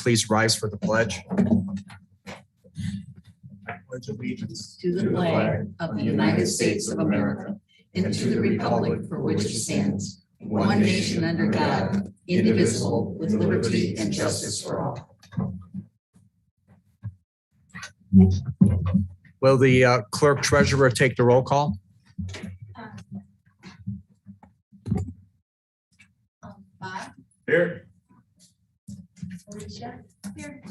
please rise for the pledge? I pledge allegiance to the flag of the United States of America and to the republic for which it stands, one nation under God, indivisible, with liberty and justice for all. Will the clerk treasurer take the roll call? Bob? Here. Alicia? Here.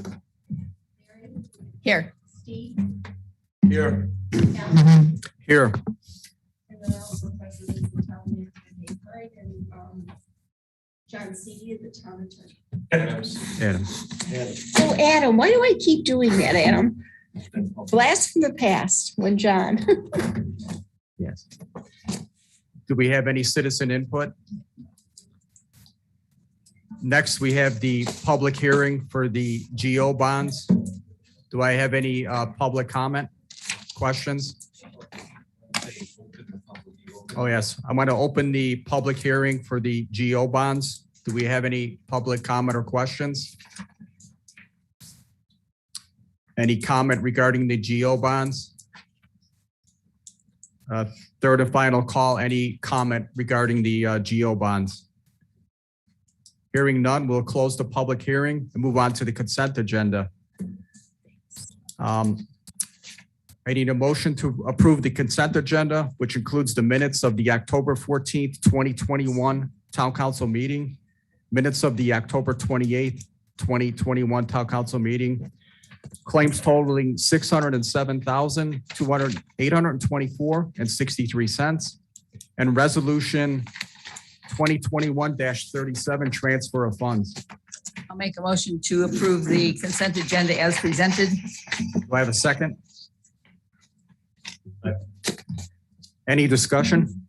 Mary? Here. Steve? Here. Alan? Here. And then also present is the town manager, Dave Hyde, and John Seeley, the town attorney. Adam. Oh, Adam, why do I keep doing that, Adam? Blast from the past when John. Yes. Do we have any citizen input? Next, we have the public hearing for the GO bonds. Do I have any public comment, questions? Oh, yes. I want to open the public hearing for the GO bonds. Do we have any public comment or questions? Any comment regarding the GO bonds? Third and final call, any comment regarding the GO bonds? Hearing none, we'll close the public hearing and move on to the consent agenda. I need a motion to approve the consent agenda, which includes the minutes of the October 14th, 2021 Town Council meeting, minutes of the October 28th, 2021 Town Council meeting, claims totaling $607,824.63, and resolution 2021-37 transfer of funds. I'll make a motion to approve the consent agenda as presented. Do I have a second? Any discussion?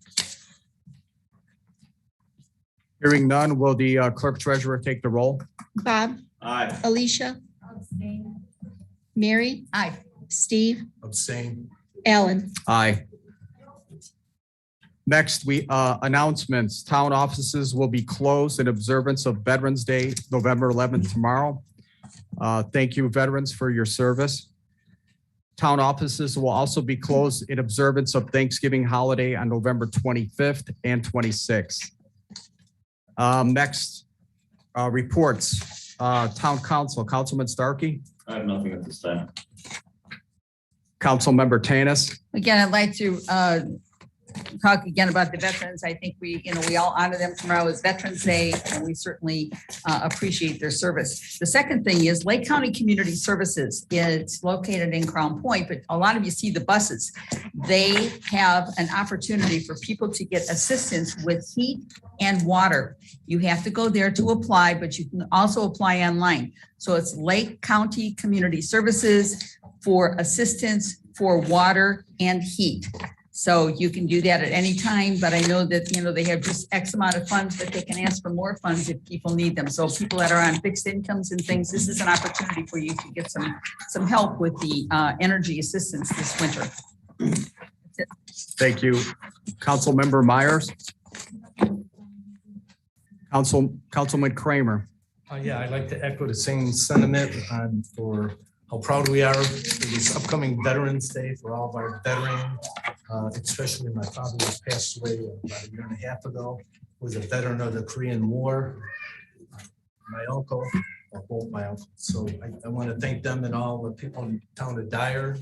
Hearing none, will the clerk treasurer take the roll? Bob, Aye. Alicia, Abstain. Mary, Aye. Steve, Abstain. Alan. Aye. Next, we announcements. Town offices will be closed in observance of Veterans Day, November 11th, tomorrow. Thank you, veterans, for your service. Town offices will also be closed in observance of Thanksgiving holiday on November 25th and 26th. Next, reports. Town Council, Councilman Starkey. I have nothing at this time. Councilmember Tanis. Again, I'd like to talk again about the veterans. I think we all honor them. Tomorrow is Veterans Day, and we certainly appreciate their service. The second thing is Lake County Community Services. It's located in Crown Point, but a lot of you see the buses. They have an opportunity for people to get assistance with heat and water. You have to go there to apply, but you can also apply online. So it's Lake County Community Services for assistance for water and heat. So you can do that at any time, but I know that, they have just X amount of funds, but they can ask for more funds if people need them. So people that are on fixed incomes and things, this is an opportunity for you to get some help with the energy assistance this winter. Thank you. Councilmember Myers. Councilman Kramer. Yeah, I'd like to echo the same sentiment for how proud we are for this upcoming Veterans Day for all of our veterans, especially my father who passed away about 1.5 years ago, was a veteran of the Korean War. My uncle, or both my uncles. So I want to thank them and all the people in the town of Dyer,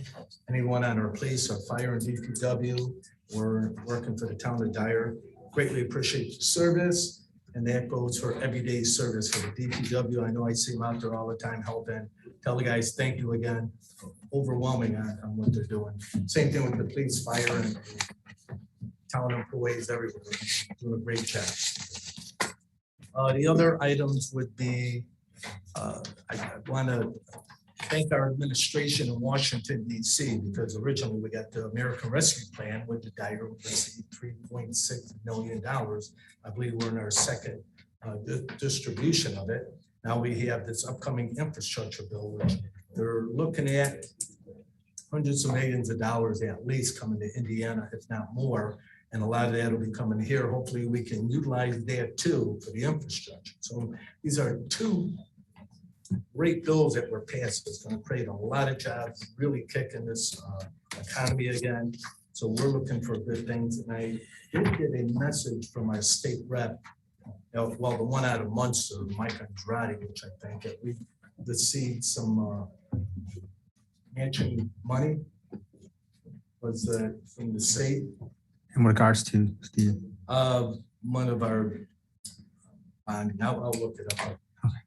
anyone on our police or fire and DPW, or working for the town of Dyer. Greatly appreciate your service. And that goes for everyday service for the DPW. I know I see them out there all the time helping. Tell the guys, thank you again. Overwhelming on what they're doing. Same thing with the police, fire, and town employees everywhere. Doing a great job. The other items would be, I want to thank our administration in Washington, D.C., because originally we got the American Rescue Plan with the Dyer received $3.6 million. I believe we're in our second distribution of it. Now we have this upcoming infrastructure bill, which they're looking at hundreds of millions of dollars at least coming to Indiana, if not more. And a lot of that will be coming here. Hopefully we can utilize that too for the infrastructure. So these are two great bills that were passed. It's going to create a lot of jobs, really kicking this economy again. So we're looking for good things. And I did get a message from our state rep, well, the one out of Munster, Mike Andrade, which I think that we received some matching money. Was from the state. In regards to, Steve? One of our, now I'll look it up.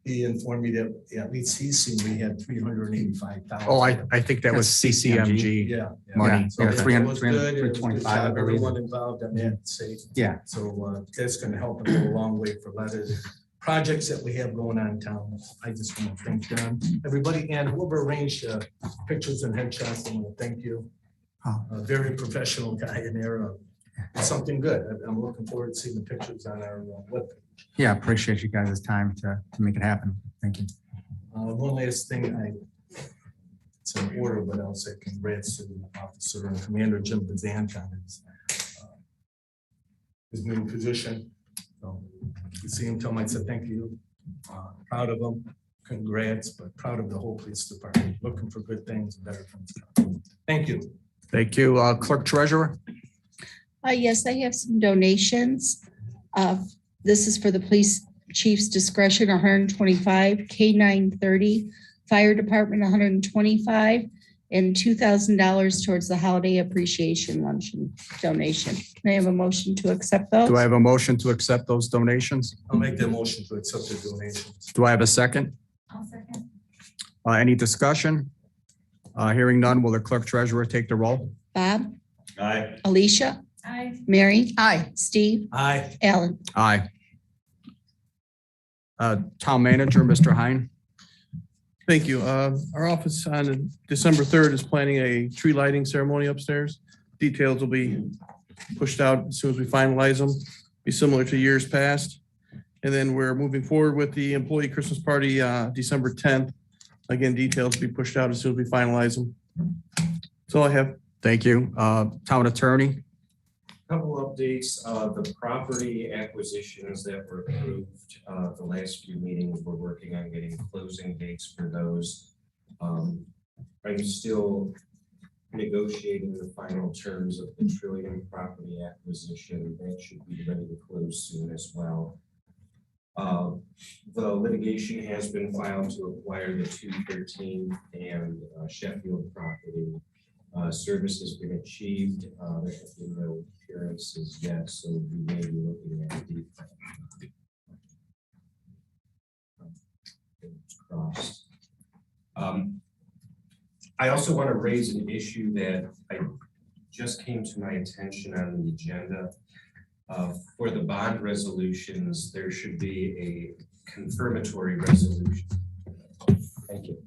He informed me that at least he's seen we had 385,000. Oh, I think that was CCMG. Yeah. money. So Yeah, it 300, was good. It was a good 325, job. I believe. Everyone involved on that state. Yeah. So that's going to help us go a long way for a lot of the projects that we have going on in town. I just want to thank them, everybody, and whoever arranged pictures and headshots. I want to thank you. A very professional guy in there. Something good. I'm looking forward to seeing the pictures on our webpage. Yeah, appreciate you guys' time to make it happen. Thank you. One last thing, it's in order, but I'll say congrats to the officer and Commander Jim Bazant on his new position. So you see him, tell him I said thank you. Proud of him. Congrats, but proud of the whole police department. Looking for good things, better things. Thank you. Thank you. Clerk Treasurer. Yes, I have some donations. This is for the police chief's discretion, 125, K930, fire department, 125, and $2,000 towards the holiday appreciation luncheon donation. Can I have a motion to accept those? Do I have a motion to accept those donations? I'll make the motion to accept the donations. Do I have a second? I'll second. Any discussion? Hearing none, will the clerk treasurer take the roll? Bob, Aye. Alicia, Aye. Mary, Aye. Steve, Aye. Alan. Aye. Town manager, Mr. Hein. Thank you. Our office on December 3rd is planning a tree lighting ceremony upstairs. Details will be pushed out as soon as we finalize them, be similar to years past. And then we're moving forward with the employee Christmas party, December 10th. Again, details will be pushed out as soon as we finalize them. That's all I have. Thank you. Town attorney. Couple updates, the property acquisitions that were approved, the last few meetings, we're working on getting closing dates for those. I'm still negotiating the final terms of the Trillium property acquisition. That should be ready to close soon as well. The litigation has been filed to acquire the 213 and Sheffield property. Service has been achieved. There have been no appearances yet, so we may be looking at a deep crossed. I also want to raise an issue that I just came to my attention on the agenda. For the bond resolutions, there should be a confirmatory resolution. Thank you.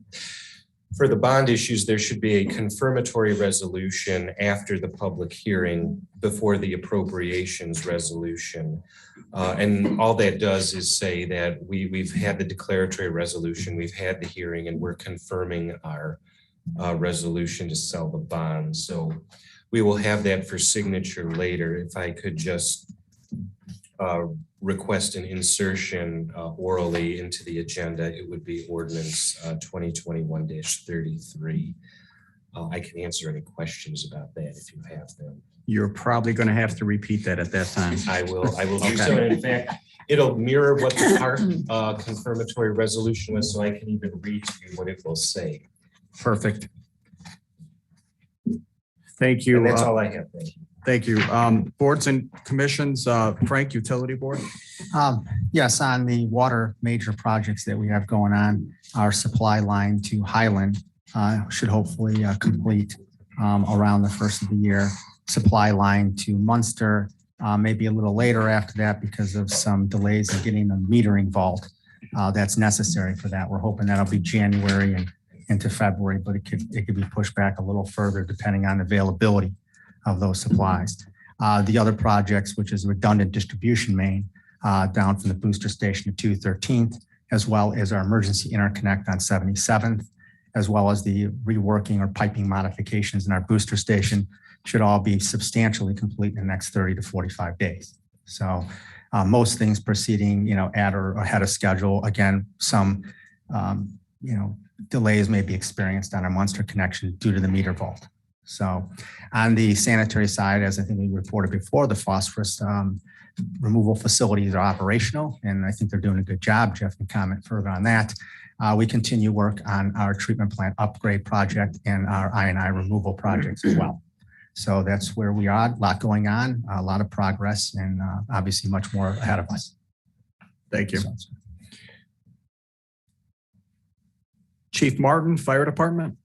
For the bond issues, there should be a confirmatory resolution after the public hearing before the appropriations resolution. And all that does is say that we've had the declaratory resolution, we've had the hearing, and we're confirming our resolution to sell the bond. So we will have that for signature later. If I could just request an insertion orally into the agenda, it would be Ordinance 2021-33. I can answer any questions about that if you have them. You're probably going to have to repeat that at that time. I will do Okay. so. And in fact, it'll mirror what the part confirmatory resolution was, so I can even read to you what it will say. Perfect. Thank you. And that's all I have. Thank you. Thank you. Boards and commissions, Frank, Utility Board. Yes, on the water major projects that we have going on, our supply line to Highland should hopefully complete around the first of the year. Supply line to Munster, maybe a little later after that because of some delays in getting the metering vault that's necessary for that. We're hoping that'll be January and into February, but it could be pushed back a little further depending on availability of those supplies. The other projects, which is redundant distribution main down from the booster station to 213th, as well as our emergency interconnect on 77th, as well as the reworking or piping modifications in our booster station, should all be substantially complete in the next 30 to 45 days. So most things proceeding, at or ahead of schedule. Again, some delays may be experienced on our Munster connection due to the meter vault. So on the sanitary side, as I think we reported before, the phosphorus removal facilities are operational, and I think they're doing a good job. Jeff can comment further on that. We continue work on our treatment plant upgrade project and our I&I removal projects as well. So that's where we are. A lot going on, a lot of progress, and obviously much more ahead of us. Thank you. Chief Martin, Fire Department.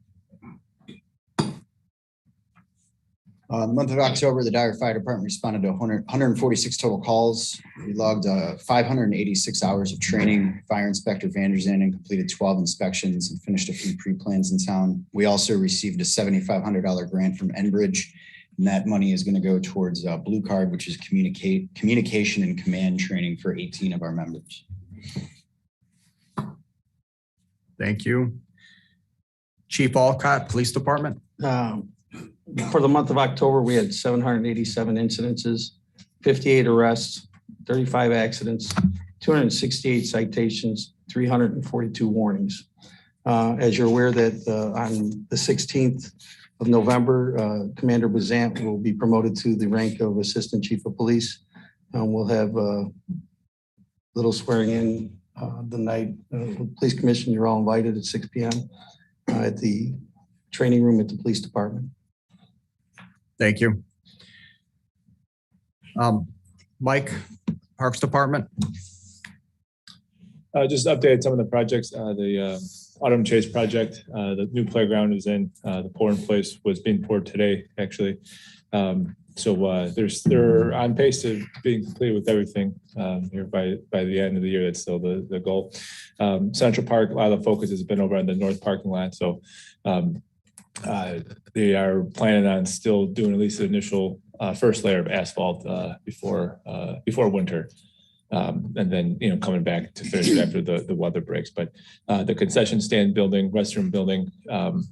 The month of October, the Dyer Fire Department responded to 146 total calls. We logged 586 hours of training. Fire Inspector Vanderzanden and completed 12 inspections and finished a few pre-plans in town. We also received a $7,500 grant from Enbridge, and that money is going to go towards Blue Card, which is communication and command training for 18 of our members. Thank you. Chief Alcott, Police Department. For the month of October, we had 787 incidences, 58 arrests, 35 accidents, 268 citations, 342 warnings. As you're aware that on the 16th of November, Commander Bazant will be promoted to the rank of Assistant Chief of Police. We'll have a little swearing in the night. Police Commission, you're all invited at 6 p.m. At the training room at the Police Department. Thank you. Mike, Parks Department. Just updated some of the projects. The Autumn Chase project, the new playground is in. The pour in place was being poured today, actually. They're on pace to being completed with everything here by the end of the year. That's still the goal. Central Park, a lot of the focus has been over on the north parking lot. So they are planning on still doing at least the initial first layer of asphalt before winter. And then, coming back to finish it after the weather breaks. But the concession stand building, restroom building,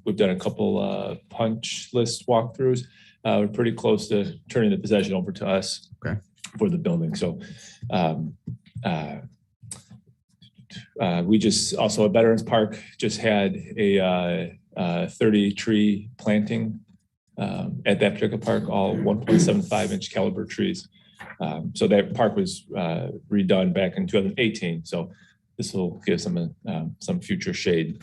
we've done a couple punch list walkthroughs. We're pretty close to turning the possession over to us for the building. So we just also at Veterans Park just had a 30 tree planting at that particular park, all 1.75 inch caliber trees. So that park was redone back in 2018. So this will give some future shade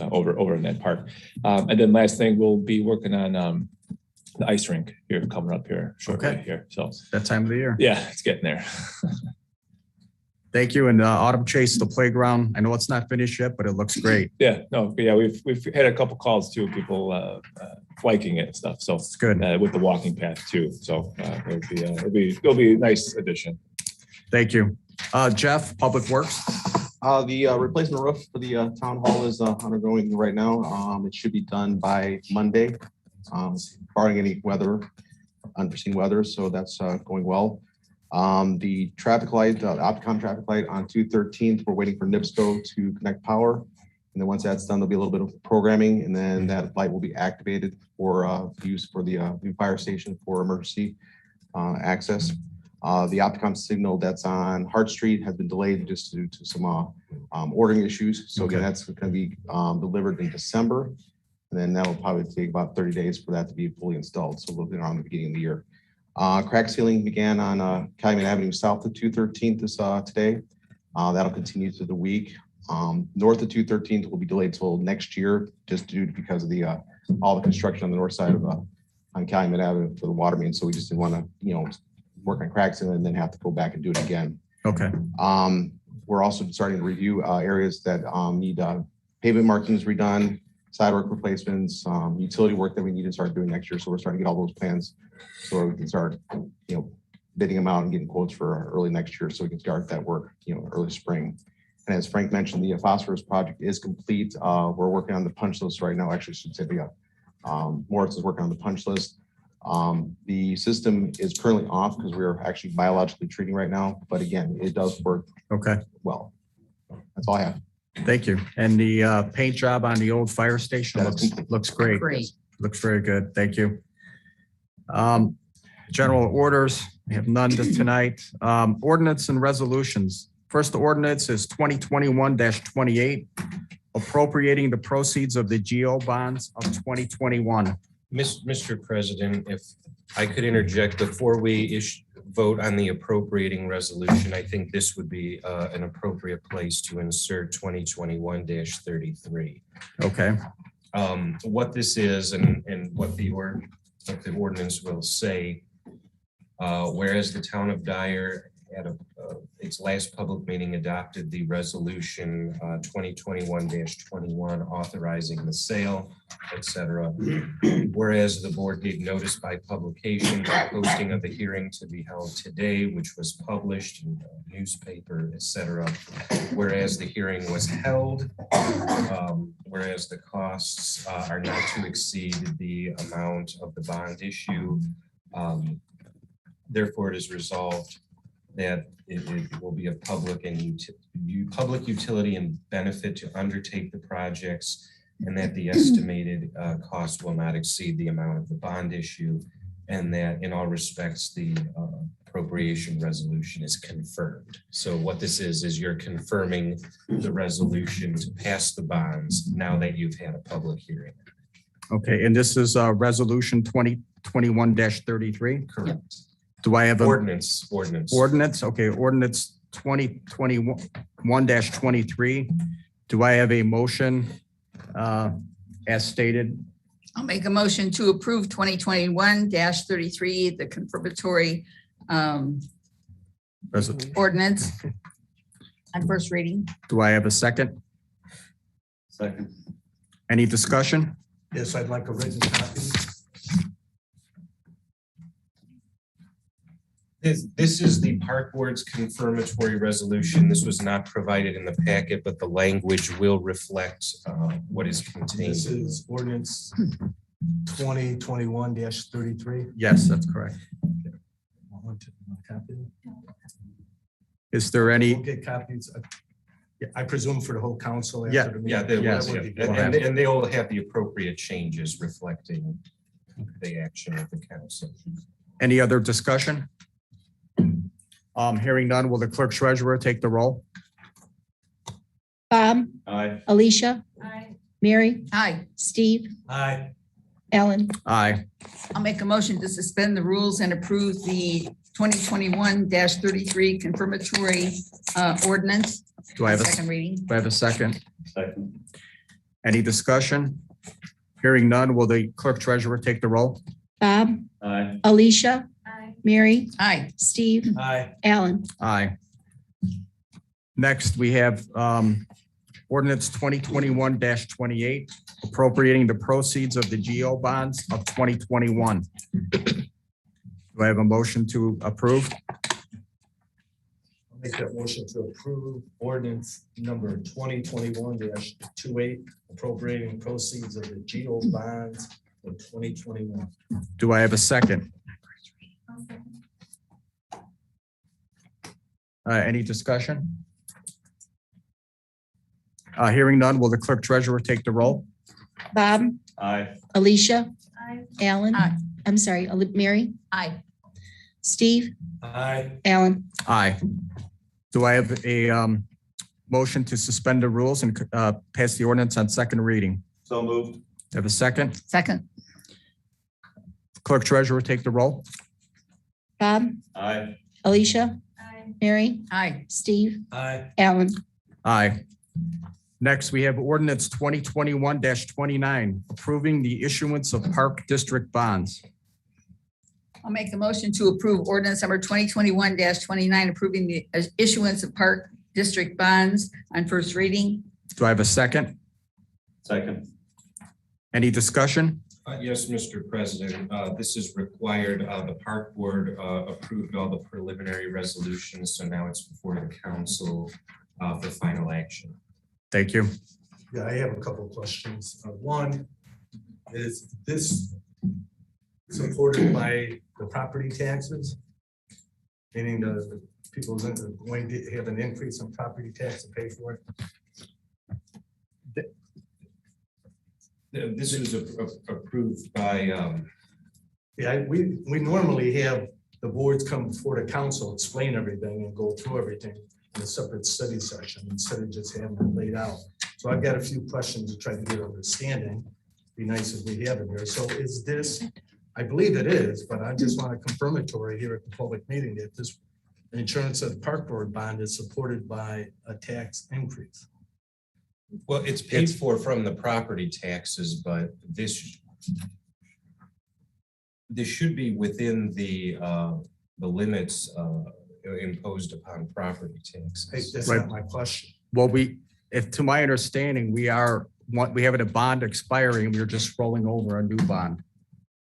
over in that park. And then last thing, we'll be working on the ice rink here coming up here shortly here. So that time of the year. Yeah, it's getting there. Thank you. And Autumn Chase, the playground. I know it's not finished yet, but it looks great. Yeah, we've had a couple calls too, people liking it and stuff. So it's good with the walking path too. So it'll be a nice addition. Thank you. Jeff, Public Works. The replacement roof for the town hall is undergoing right now. It should be done by Monday, barring any unforeseen weather. So that's going well. The traffic light, the Opticom traffic light on 213th, we're waiting for NIPSCO to connect power. And then once that's done, there'll be a little bit of programming, and then that light will be activated for use for the new fire station for emergency access. The Opticom signal that's on Hart Street has been delayed just due to some ordering issues. So again, that's going to be delivered in December. And then that will probably take about 30 days for that to be fully installed. So we'll be around the beginning of the year. Crack sealing began on Calumet Avenue south of 213th today. That'll continue through the week. North of 213th will be delayed till next year, just because of all the construction on the north side of on Calumet Avenue for the water main. So we just didn't want to work on crack sealing and then have to go back and do it again. Okay. We're also starting to review areas that need pavement markings redone, sidewalk replacements, utility work that we need to start doing next year. So we're starting to get all those plans so we can start, bidding them out and getting quotes for early next year so we can start that work, early spring. And as Frank mentioned, the phosphorus project is complete. We're working on the punch list right now. Actually, I should say Moritz is working on the punch list. The system is currently off because we're actually biologically treating right now. But again, it does work well. That's all I have. Thank you. And the paint job on the old fire station looks great. Looks very good. Thank you. General orders, we have none tonight. Ordinance and resolutions. First ordinance is 2021-28, appropriating the proceeds of the GO bonds of 2021. Mr. President, if I could interject before we vote on the appropriating resolution, I think this would be an appropriate place to insert 2021-33. Okay, What this is and what the ordinance will say, whereas the town of Dyer at its last public meeting adopted the resolution 2021-21 authorizing the sale, etc. Whereas the board gave notice by publication, the posting of the hearing to be held today, which was published in the newspaper, etc. Whereas the hearing was held, whereas the costs are not to exceed the amount of the bond issue. Therefore, it is resolved that it will be a public utility and benefit to undertake the projects, and that the estimated cost will not exceed the amount of the bond issue, and that in all respects, the appropriation resolution is confirmed. So what this is you're confirming the resolution to pass the bonds now that you've had a public hearing. okay, and this is resolution 2021-33? Correct. Do I have a Ordinance. ordinance? Okay, ordinance 2021-23. Do I have a motion as stated? I'll make a motion to approve 2021-33, the confirmatory ordinance on first reading. Do I have a second? Second. Any discussion? Yes, I'd like a written copy. This is the park board's confirmatory resolution. This was not provided in the packet, but the language will reflect what is contained. This is ordinance 2021-33. Yes, that's correct. Is there We'll any, get copies, I presume for the whole council. after Yeah, the meeting. Yeah, they Yes. will, That would be yeah. good. And they will have the appropriate changes reflecting the action of the council. any other discussion? Hearing none, will the clerk treasurer take the roll? Bob, Aye. Alicia, Mary, Aye. Steve, Aye. Alan. Aye. I'll make a motion to suspend the rules and approve the 2021-33 confirmatory ordinance. Do I have a Second reading. Do I have a second? Second. Any discussion? Hearing none, will the clerk treasurer take the roll? Bob, Aye. Alicia, Mary, Aye. Steve, Aye. Alan. Aye. Next, we have ordinance 2021-28, appropriating the proceeds of the GO bonds of 2021. Do I have a motion to approve? I'll make that motion to approve ordinance number 2021-28, appropriating proceeds of the GO bonds for 2021. Do I have a second? Any discussion? Hearing none, will the clerk treasurer take the roll? Bob, Aye. Alicia, Alan. Aye. I'm sorry, Mary, Aye. Steve, Aye. Alan. Aye. Do I have a motion to suspend the rules and pass the ordinance on second reading? So moved. Have a second? Second. Clerk treasurer take the roll? Bob, Aye. Alicia, Mary, Aye. Steve, Aye. Alan. Aye. Next, we have ordinance 2021-29, approving the issuance of park district bonds. I'll make a motion to approve ordinance number 2021-29, approving the issuance of park district bonds on first reading. Do I have a second? Second. Any discussion? Yes, Mr. President, this is required. The park board approved all the preliminary resolutions, so now it's before the council for final action. Thank you. Yeah, I have a couple of questions. One, is this supported by the property taxes? Meaning the people are going to have an increase in property tax to pay for it? This is approved by, Yeah, we normally have the boards come before the council, explain everything and go through everything. in a separate study session instead of just having it laid out. So I've got a few questions to try to get understanding. Be nice if we have it here. So is this, I believe it is, but I just want a confirmatory here at the public meeting that this insurance of the park board bond is supported by a tax increase. Well, it's paid for from the property taxes, but this should be within the limits imposed upon property Hey, taxes. that's Right. not my question. Well, if to my understanding, we have a bond expiring, we're just rolling over a new bond.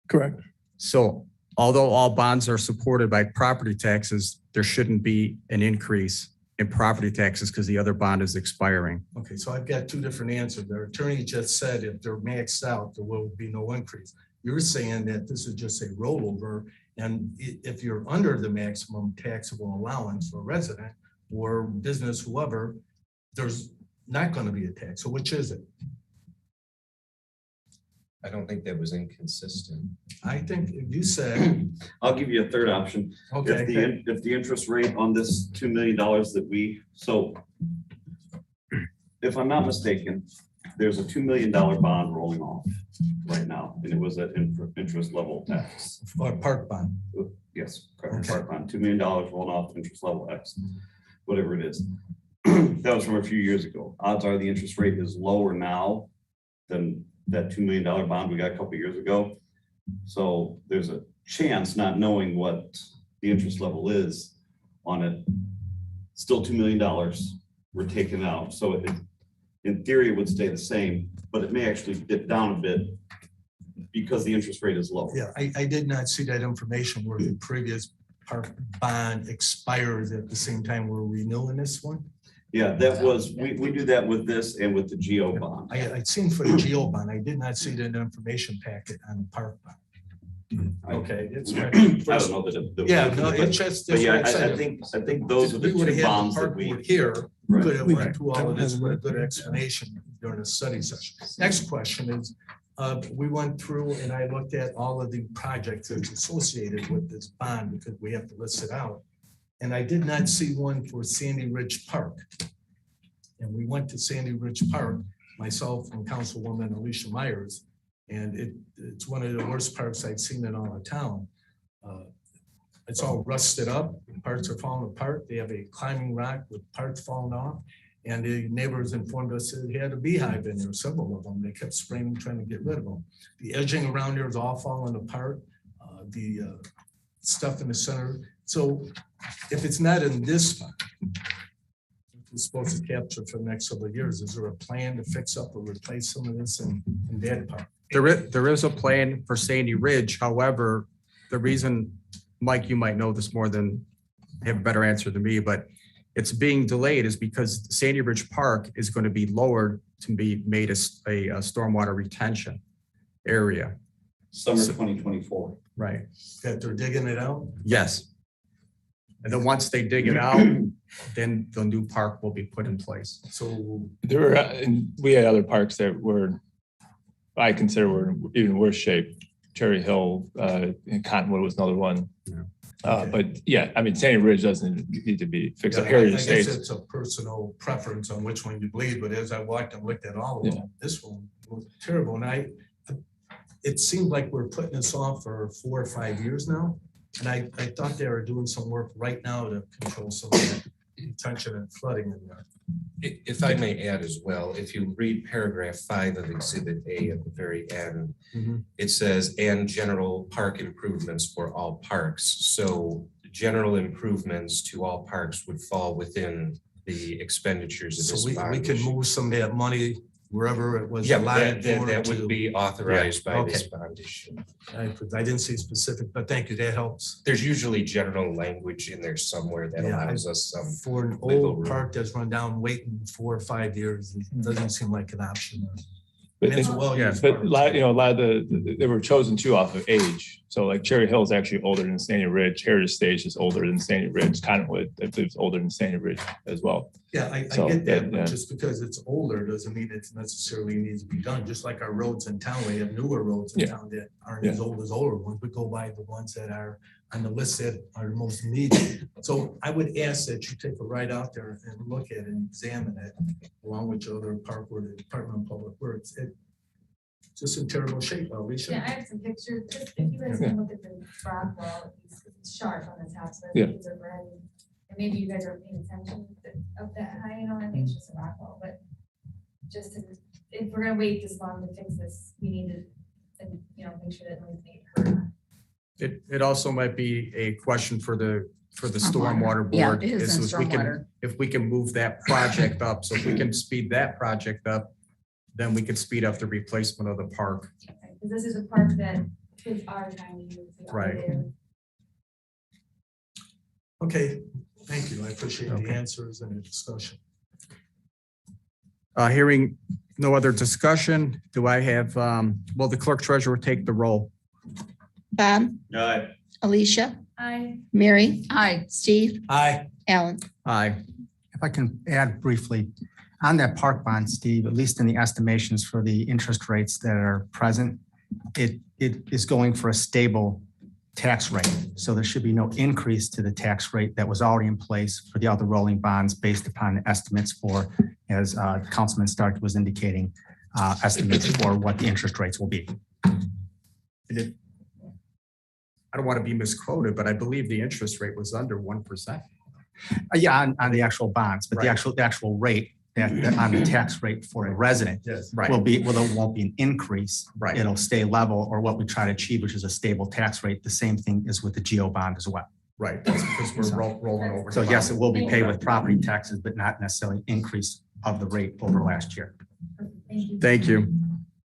Correct. So although all bonds are supported by property taxes, there shouldn't be an increase in property taxes because the other bond is expiring. Okay, so I've got two different answers. Their attorney just said if they're maxed out, there will be no increase. You're saying that this is just a rollover, and if you're under the maximum taxable allowance for resident or business, whoever, there's not going to be a tax. So which is it? I don't think that was inconsistent. I think you said, I'll give you a third option. okay, If the interest rate on this $2 million if I'm not mistaken, there's a $2 million bond rolling off right now, and it was at interest level X. or park bond. Yes, correct, Okay. park bond, $2 million rolling off interest level X, whatever it is. That was from a few years ago. Odds are the interest rate is lower now than that $2 million bond we got a couple of years ago. So there's a chance, not knowing what the interest level is on it, still $2 million we're taking out. So it, in theory, it would stay the same, but it may actually dip down a bit because the interest rate is low. Yeah, I did not see that information where the previous park bond expires at the same time we're renewing this one. Yeah, that was, we do that with this and with the Geo bond. I'd seen for the Geo bond, I did not see that information packet on the park bond. Okay, it's. I don't know that. Yeah, no, it's just. But yeah, that's what I said. think those are the If we would've two had the bonds that park we. board here, Right. could have We- went through all of this with a good explanation during the study session. Next question is, we went through and I looked at all of the projects that's associated with this bond because we have to list it out. And I did not see one for Sandy Ridge Park. And we went to Sandy Ridge Park, myself and Councilwoman Alicia Myers, and it's one of the worst parks I've seen in all of town. It's all rusted up, parts are falling apart. They have a climbing rock with parts falling off. And the neighbors informed us that it had a beehive in there, several of them. They kept spraying, trying to get rid of them. The edging around there is all falling apart. The stuff in the center. So if it's not in this spot, it's supposed to capture for the next several years, is there a plan to fix up or replace some of this in that part? There is a plan for Sandy Ridge. However, the reason, Mike, you might know this more than have a better answer than me, but it's being delayed is because Sandy Ridge Park is going to be lowered to be made a stormwater retention area. Summer 2024. Right. That they're digging it out? Yes. And then once they dig it out, then the new park will be put in place. So There were, and we had other parks that were, I consider were in even worse shape. Cherry Hill, and Cottonwood was another one. But yeah, I mean, Sandy Ridge doesn't need to be fixed up. I Heritage guess Estates. it's a personal preference on which one you believe, but as I walked and looked at all of them, this one was terrible. And it seemed like we're putting this off for 4 or 5 years now. And I thought they were doing some work right now to control some of that retention and flooding in there. If I may add as well, if you read paragraph 5 of Exhibit A at the very end, it says, and general park improvements for all parks. So general improvements to all parks would fall within the expenditures of So this we bond can issue. move some of that money wherever it was Yeah, allotted that for. would to- be authorized by this okay. bond issue. I didn't see specific, but thank you, that helps. There's usually general language in there somewhere that Yeah, allows us some. For an wiggle old room. park that's run down waiting 4 or 5 years, it doesn't seem like an option. But And it's a well-used But park. a lot of the, they were chosen too off of age. So like Cherry Hill is actually older than Sandy Ridge. Heritage Stage is older than Sandy Ridge. Cottonwood, I believe, is older than Sandy Ridge as well. Yeah, I So, get that, yeah. but just because it's older doesn't mean it necessarily needs to be done. Just like our roads in town, we have newer roads in Yeah. town that aren't as old as older ones. We go by the ones that are on the list that are most needed. So I would ask that you take a ride out there and look at it and examine it along with your other park or the Department of Public Works. It's just in terrible shape, Alicia. Yeah, I have some pictures, just if you guys can look at the rock wall, it's sharp on the top, so Yeah. the kids are red. And maybe you guys are paying attention of that high, you know, I think it's just a rock wall, but just to, if we're gonna wait this long to fix this, we need to, you know, make sure that nobody's being hurt. It also might be a question for the Stormwater Yeah, Board. it is in if we can- stormwater. If we can move that project up, so if we can speed that project up, then we could speed up the replacement of the park. Because this is a park that kids are trying to use. you know, Right. they're- Okay, thank you. I appreciate the answers and the discussion. Hearing no other discussion, do I have, will the clerk treasurer take the roll? Bob, Aye. Alicia, I, Mary, Aye. Steve, Aye. Alan. Aye. If I can add briefly, on that park bond, Steve, at least in the estimations for the interest rates that are present, it is going for a stable tax rate. So there should be no increase to the tax rate that was already in place for the other rolling bonds based upon estimates for, as Councilman Stark was indicating, estimates for what the interest rates will be. I don't want to be misquoted, but I believe the interest rate was under 1%. Yeah, on the actual bonds, but the Right. actual rate that on the tax rate for a resident Yes. Right. there won't be an increase. Right. It'll stay level or what we try to achieve, which is a stable tax rate. The same thing is with the GO bond as well. Right, that's because we're rolling over. So the yes, it bond. will be paid with property taxes, but not necessarily increase of the rate over last year. thank you. Thank you.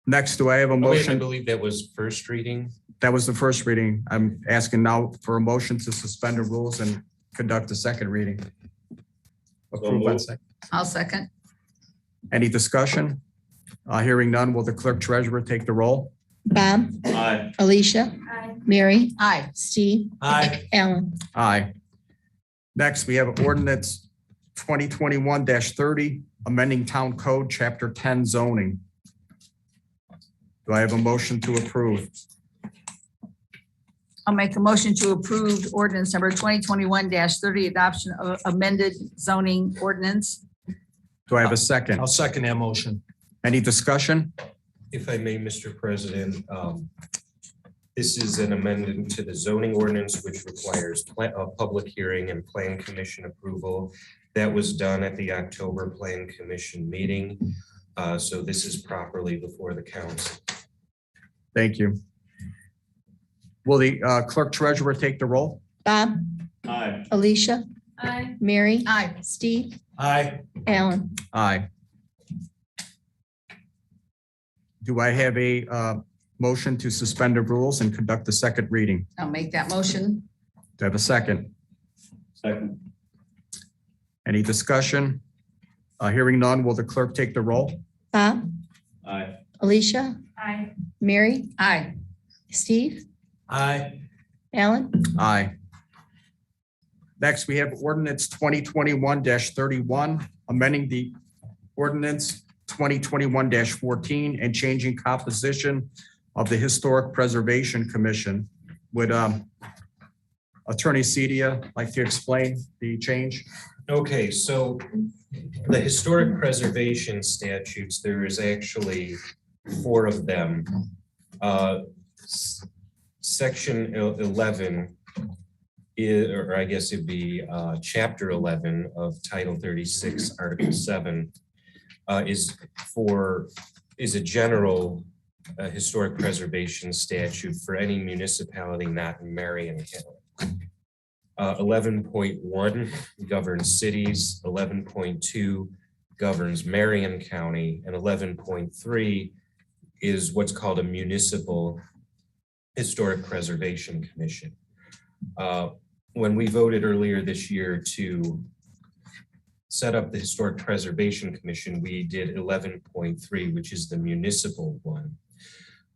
Next, do I have a I motion? believe that was first reading. That was the first reading. I'm asking now for a motion to suspend the rules and conduct a second reading. Approve on second. I'll second. Any discussion? Hearing none, will the clerk treasurer take the roll? Bob, Aye. Alicia, I, Mary, Aye. Steve, Aye. Alan. Aye. Next, we have ordinance 2021-30, amending town code, chapter 10 zoning. Do I have a motion to approve? I'll make a motion to approve ordinance number 2021-30, adoption of amended zoning ordinance. Do I have a second? I'll second that motion. Any discussion? If I may, Mr. President, this is an amendment to the zoning ordinance, which requires a public hearing and plan commission approval. That was done at the October Plan Commission meeting. So this is properly before the council. Thank you. Will the clerk treasurer take the roll? Bob, Aye. Alicia, I, Mary, Aye. Steve, Aye. Alan. Aye. Do I have a motion to suspend the rules and conduct the second reading? I'll make that motion. Do I have a second? Second. Any discussion? Hearing none, will the clerk take the roll? Bob, Aye. Alicia, I, Mary, Aye. Steve, Aye. Alan. Aye. Next, we have ordinance 2021-31, amending the ordinance 2021-14 and changing composition of the Historic Preservation Commission. Would Attorney Cedia like to explain the change? Okay, so the historic preservation statutes, there is actually 4 of them. Section 11 is, or I guess it'd be chapter 11 of Title 36, Article 7, is a general historic preservation statute for any municipality not in Marion County. 11.1 governs cities, 11.2 governs Marion County, and 11.3 is what's called a municipal historic preservation commission. When we voted earlier this year to set up the Historic Preservation Commission, we did 11.3, which is the municipal one.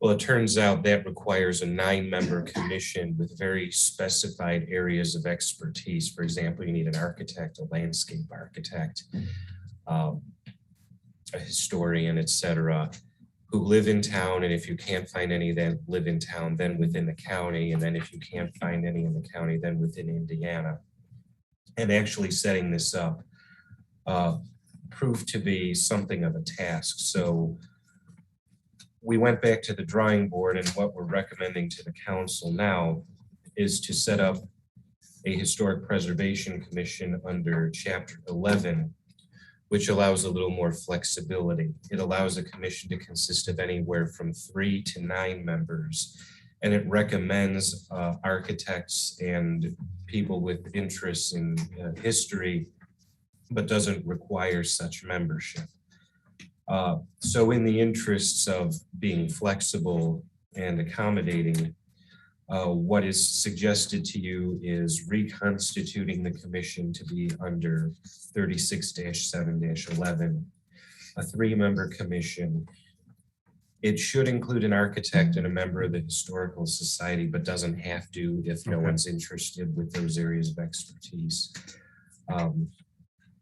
Well, it turns out that requires a 9-member commission with very specified areas of expertise. For example, you need an architect, a landscape architect, a historian, et cetera, who live in town. And if you can't find any that live in town, then within the county. And then if you can't find any in the county, then within Indiana. And actually setting this up proved to be something of a task. So we went back to the drawing board, and what we're recommending to the council now is to set up a historic preservation commission under Chapter 11, which allows a little more flexibility. It allows a commission to consist of anywhere from 3 to 9 members, and it recommends architects and people with interests in history, but doesn't require such membership. So in the interests of being flexible and accommodating, what is suggested to you is reconstituting the commission to be under 36-7-11, a 3-member commission. It should include an architect and a member of the Historical Society, but doesn't have to if no one's interested with those areas of expertise.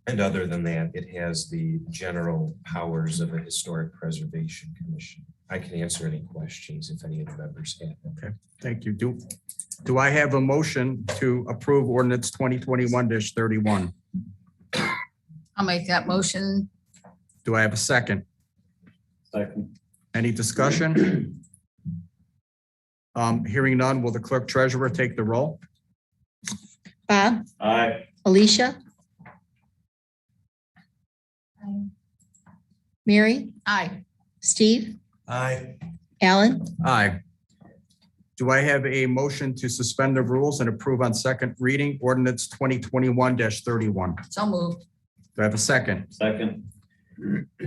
And other than that, it has the general powers of a historic preservation commission. I can answer any questions if any of the members have. Okay, thank you. Do I have a motion to approve ordinance 2021-31? I'll make that motion. Do I have a second? Second. Any discussion? Hearing none, will the clerk treasurer take the roll? Bob, Aye. Alicia, Aye. Mary, Aye. Steve, Aye. Alan, Aye. Do I have a motion to suspend the rules and approve on second reading ordinance 2021-31? So moved. Do I have a second? Second.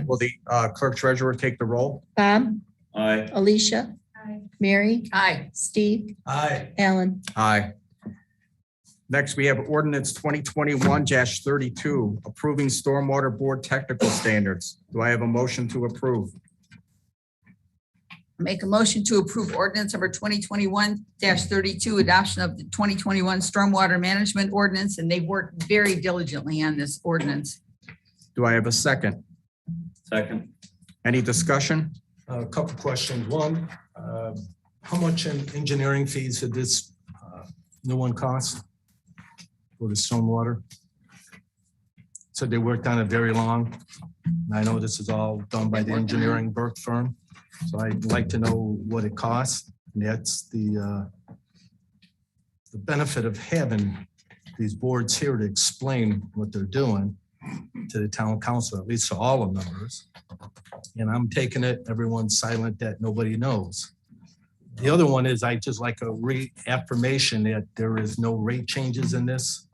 Will the clerk treasurer take the roll? Bob, Aye. Alicia, Aye. Mary, Aye. Steve, Aye. Alan. Aye. Next, we have ordinance 2021-32, approving Stormwater Board technical standards. Do I have a motion to approve? Make a motion to approve ordinance number 2021-32, adoption of the 2021 Stormwater Management Ordinance, and they've worked very diligently on this ordinance. Do I have a second? Second. Any discussion? A couple questions. One, how much in engineering fees did this new one cost for the stormwater? So they worked on it very long. And I know this is all done by the engineering Burke firm. So I'd like to know what it costs. And that's the benefit of having these boards here to explain what they're doing to the town council, at least to all the members. And I'm taking it, everyone's silent that nobody knows. The other one is I just like a reaffirmation that there is no rate changes in this.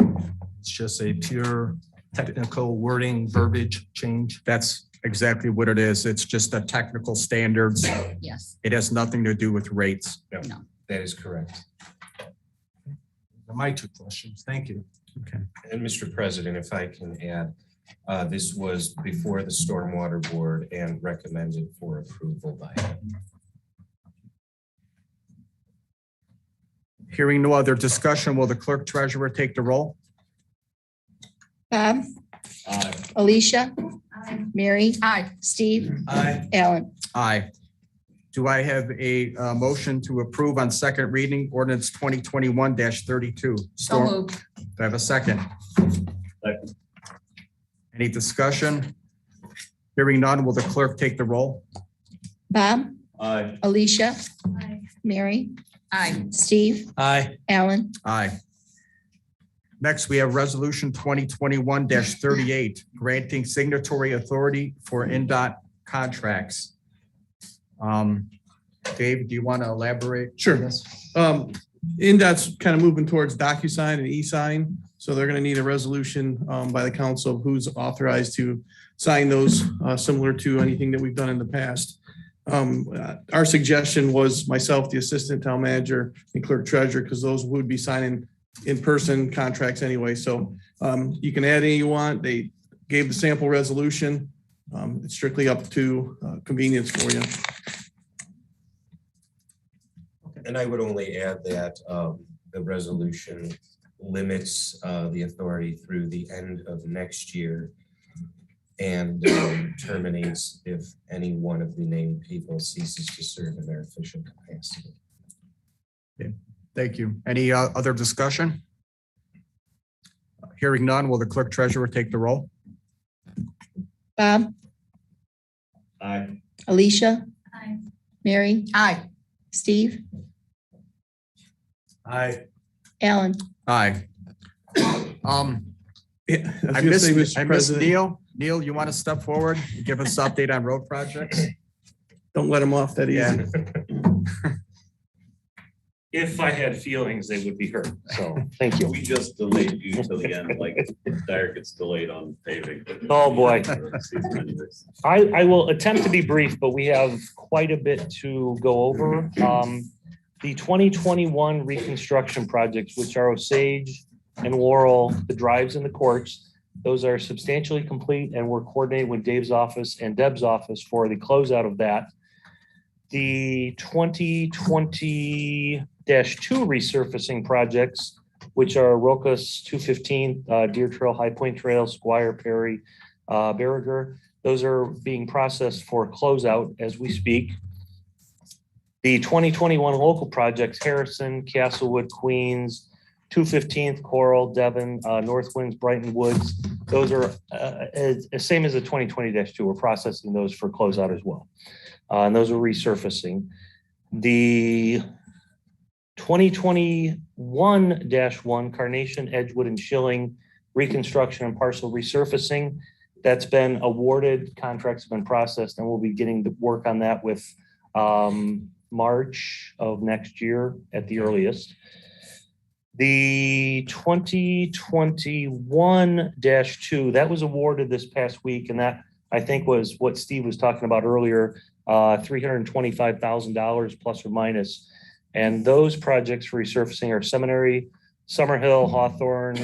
It's just a pure technical wording verbiage change. That's exactly what it is. It's just a technical standards. Yes. It has nothing to do with rates. That is correct. My two questions. Thank you. Okay. And Mr. President, if I can add, this was before the Stormwater Board and recommended for approval by them. Hearing no other discussion, will the clerk treasurer take the roll? Bob, Aye. Alicia, Aye. Mary, Aye. Steve, Aye. Alan. Aye. Do I have a motion to approve on second reading ordinance 2021-32? So moved. Do I have a second? Second. Any discussion? Hearing none, will the clerk take the roll? Bob, Aye. Alicia, Aye. Mary, Aye. Steve, Aye. Alan. Aye. Next, we have resolution 2021-38, granting signatory authority for NDOT contracts. Dave, do you want to elaborate? Sure. on this? INDOT's kind of moving towards DocuSign and e-sign. So they're going to need a resolution by the council of who's authorized to sign those, similar to anything that we've done in the past. Our suggestion was myself, the assistant town manager and clerk treasurer, because those would be signing in-person contracts anyway. So you can add any you want. They gave the sample resolution. It's strictly up to convenience for you. And I would only add that the resolution limits the authority through the end of next year and terminates if any one of the named people ceases to serve in their official capacity. Thank you. Any other discussion? Hearing none, will the clerk treasurer take the roll? Bob, Aye. Alicia, Aye. Mary, Aye. Steve, Aye. Alan. Aye. Yeah, I was I gonna missed say, Mr. I missed President, Neil. Neil, you want to step forward? Give us an update on road projects? don't let him off that easy. If I had feelings, they would be hurt. So, thank you. We just delayed you till the end, like Dyer gets delayed on paving. Oh, boy. I will attempt to be brief, but we have quite a bit to go over. The 2021 reconstruction projects, which are Osage and Laurel, the drives and the courts, those are substantially complete, and we're coordinating with Dave's office and Deb's office for the closeout of that. The 2020-2 resurfacing projects, which are Rocas 215, Deer Trail, High Point Trail, Squire, Perry, Barriger. Those are being processed for closeout as we speak. The 2021 local projects, Harrison, Castlewood, Queens, 215th, Coral, Devon, North Winds, Brighton Woods. Those are same as the 2020-2. We're processing those for closeout as well. And those are resurfacing. The 2021-1 Carnation, Edgewood, and Schilling reconstruction and partial resurfacing. That's been awarded, contracts have been processed, and we'll be getting to work on that with March of next year at the earliest. The 2021-2, that was awarded this past week, and that I think was what Steve was talking about earlier, $325,000 plus or minus. And those projects for resurfacing are Seminary, Summerhill, Hawthorne,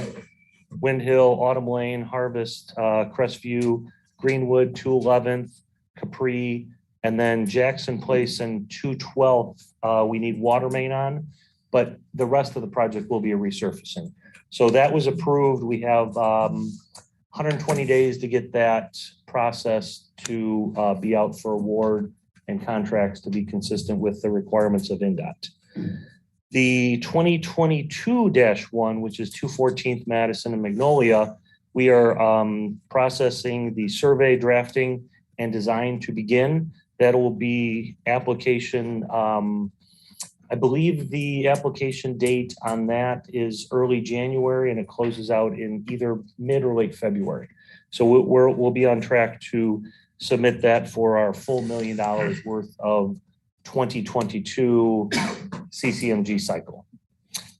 Wind Hill, Autumn Lane, Harvest, Crestview, Greenwood, 211th, Capri, and then Jackson Place and 212th. We need water main on, but the rest of the project will be a resurfacing. So that was approved. We have 120 days to get that process to be out for award and contracts to be consistent with the requirements of INDOT. The 2022-1, which is 214th Madison and Magnolia, we are processing the survey drafting and design to begin. That will be application, I believe the application date on that is early January, and it closes out in either mid or late February. So we'll be on track to submit that for our full $1 million worth of 2022 CCMG cycle.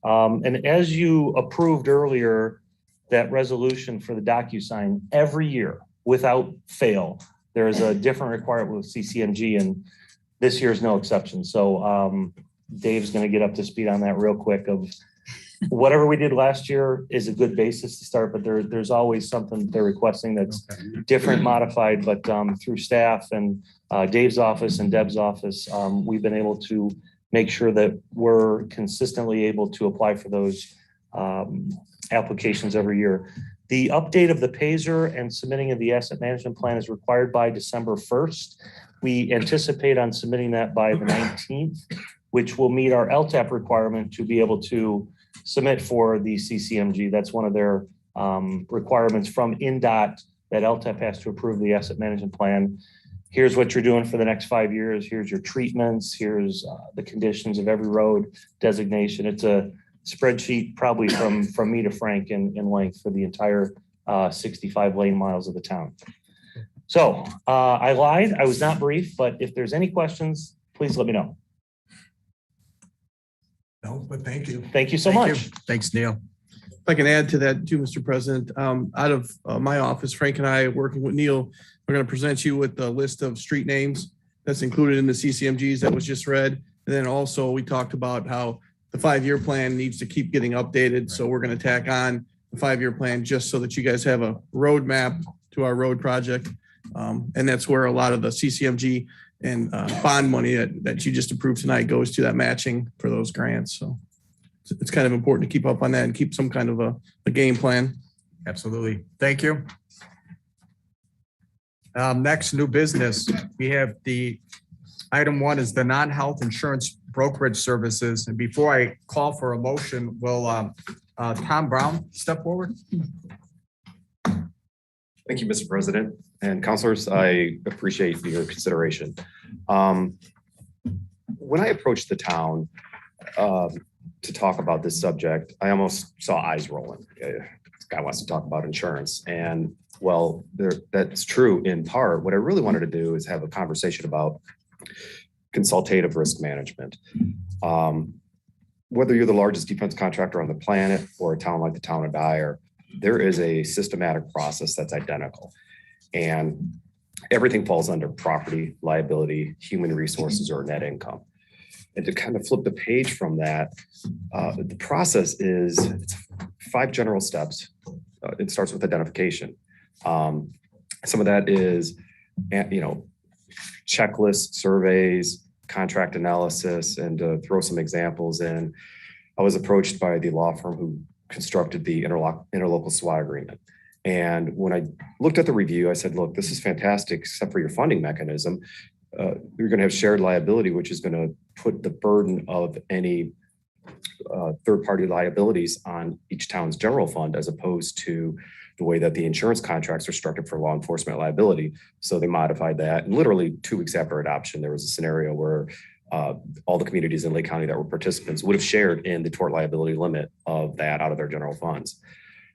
And as you approved earlier, that resolution for the DocuSign, every year without fail, there is a different requirement with CCMG, and this year is no exception. So Dave's going to get up to speed on that real quick. Of whatever we did last year is a good basis to start, but there's always something they're requesting that's different, modified. But through staff and Dave's office and Deb's office, we've been able to make sure that we're consistently able to apply for those applications every year. The update of the PASER and submitting of the asset management plan is required by December 1st. We anticipate on submitting that by the 19th, which will meet our LTAP requirement to be able to submit for the CCMG. That's one of their requirements from INDOT, that LTAP has to approve the asset management plan. Here's what you're doing for the next 5 years. Here's your treatments. Here's the conditions of every road designation. It's a spreadsheet probably from me to Frank in length for the entire 65 lane miles of the town. So I lied. I was not brief, but if there's any questions, please let me know. No, but thank you. Thank you so much. Thanks, Neil. If I can add to that too, Mr. President, out of my office, Frank and I, working with Neil, we're going to present you with the list of street names that's included in the CCMGs that was just read. And then also we talked about how the 5-year plan needs to keep getting updated. So we're going to tack on the 5-year plan just so that you guys have a roadmap to our road project. And that's where a lot of the CCMG and bond money that you just approved tonight goes to that matching for those grants. So it's kind of important to keep up on that and keep some kind of a game plan. Absolutely. Thank you. Next, new business. We have the item 1 is the non-health insurance brokerage services. And before I call for a motion, will Tom Brown step forward? Thank you, Mr. President and councilors. I appreciate your consideration. When I approached the town to talk about this subject, I almost saw eyes rolling. This guy wants to talk about insurance. And well, that's true in part. What I really wanted to do is have a conversation about consultative risk management. Whether you're the largest defense contractor on the planet or a town like the town of Dyer, there is a systematic process that's identical. And everything falls under property, liability, human resources, or net income. And to kind of flip the page from that, the process is it's 5 general steps. It starts with identification. Some of that is, checklists, surveys, contract analysis, and to throw some examples in, I was approached by the law firm who constructed the interlocal SWAT agreement. And when I looked at the review, I said, look, this is fantastic, except for your funding mechanism. You're going to have shared liability, which is going to put the burden of any third-party liabilities on each town's general fund, as opposed to the way that the insurance contracts are structured for law enforcement liability. So they modified that. And literally 2 weeks after adoption, there was a scenario where all the communities in Lake County that were participants would have shared in the tort liability limit of that out of their general funds.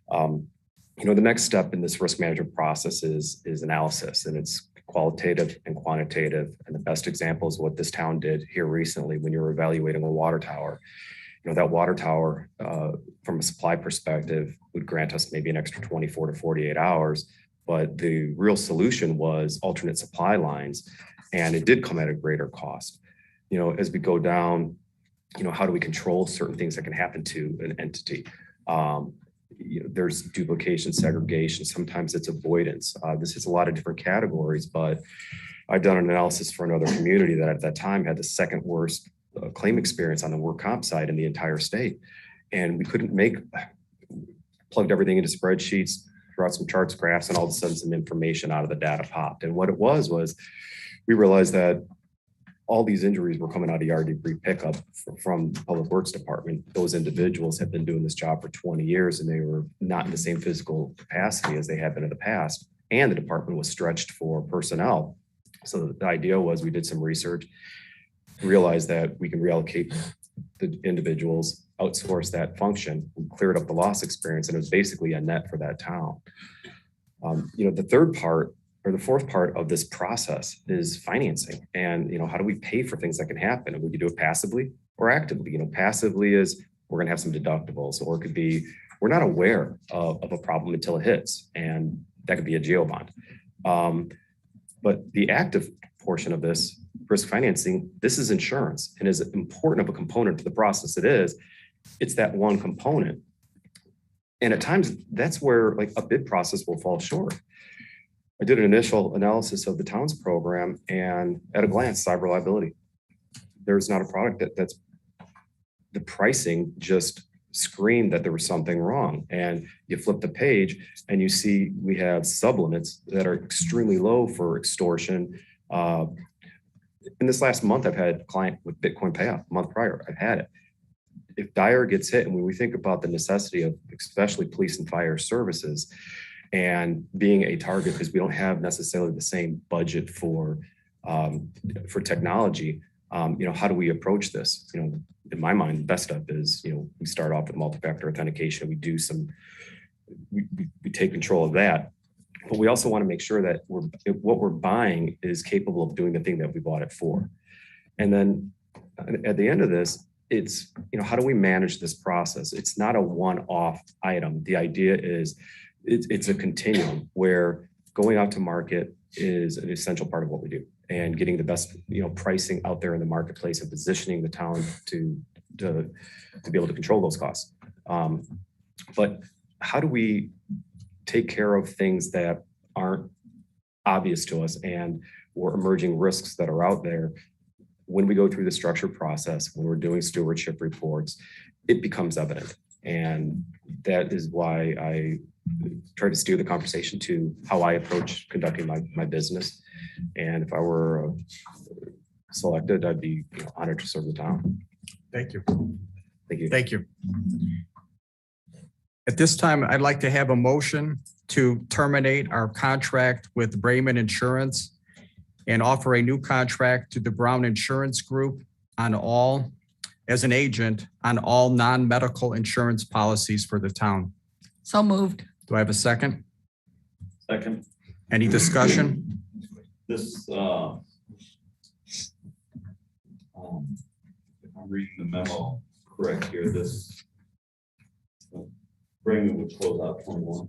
The next step in this risk management process is analysis, and it's qualitative and quantitative. And the best example is what this town did here recently when you're evaluating a water tower. That water tower, from a supply perspective, would grant us maybe an extra 24 to 48 hours. But the real solution was alternate supply lines, and it did come at a greater cost. As we go down, how do we control certain things that can happen to an entity? There's duplication, segregation, sometimes it's avoidance. This is a lot of different categories, but I've done an analysis for another community that at that time had the second worst claim experience on the work comp side in the entire state. And we couldn't plugged everything into spreadsheets, threw out some charts, graphs, and all of a sudden some information out of the data popped. And what it was we realized that all these injuries were coming out of yard debris pickup from the Public Works Department. Those individuals had been doing this job for 20 years, and they were not in the same physical capacity as they had been in the past. And the department was stretched for personnel. So the idea was we did some research, realized that we can reallocate the individuals, outsource that function, and cleared up the loss experience. And it was basically a net for that town. The third part or the fourth part of this process is financing. And, how do we pay for things that can happen? And we can do it passively or actively. Passively is we're going to have some deductibles, or it could be we're not aware of a problem until it hits. And that could be a geo bond. But the active portion of this risk financing, this is insurance. And as important of a component to the process it's that one component. And at times that's where a bid process will fall short. I did an initial analysis of the town's program, and at a glance, cyber liability. There's not a product that's the pricing just screamed that there was something wrong. And you flip the page and you see we have sublimits that are extremely low for extortion. In this last month, I've had a client with Bitcoin payout. A month prior, I've had it. If Dyer gets hit, and when we think about the necessity of especially police and fire services, and being a target because we don't have necessarily the same budget for technology. How do we approach this? In my mind, the best step is, we start off with multi-factor authentication. We do we take control of that, but we also want to make sure that what we're buying is capable of doing the thing that we bought it for. And then at the end of this, it's, how do we manage this process? It's not a one-off item. The idea is, it's a continuum where going out to market is an essential part of what we do, and getting the best, pricing out there in the marketplace and positioning the town to be able to control those costs. But how do we take care of things that aren't obvious to us? And or emerging risks that are out there, when we go through the structure process, when we're doing stewardship reports, it becomes evident. And that is why I try to steer the conversation to how I approach conducting my business. And if I were selected, I'd be honored to serve the town. Thank you. Thank you. Thank you. At this time, I'd like to have a motion to terminate our contract with Bremen Insurance and offer a new contract to the Brown Insurance Group as an agent on all non-medical insurance policies for the town. So moved. Do I have a second? Second. Any discussion? This, if I'm reading the memo correct here, this Bremen would close out 21.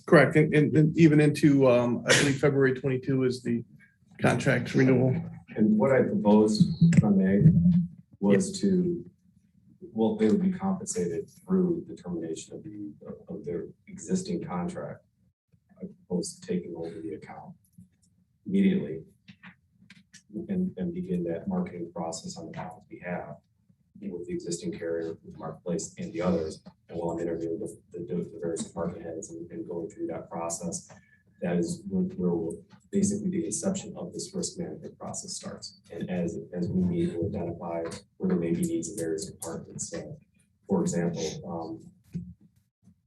Correct. And even into, I believe February 22 is the contract renewal. And what I proposed, if I may, was to, well, they would be compensated through the termination of their existing contract. I proposed taking over the account immediately and begin that marketing process on the town's behalf with the existing carrier, with the marketplace, and the others. And while I'm interviewing the various department heads and going through that process, that is where we'll basically the inception of this risk management process starts. And as we need to identify where there may be needs in various departments. So, for example,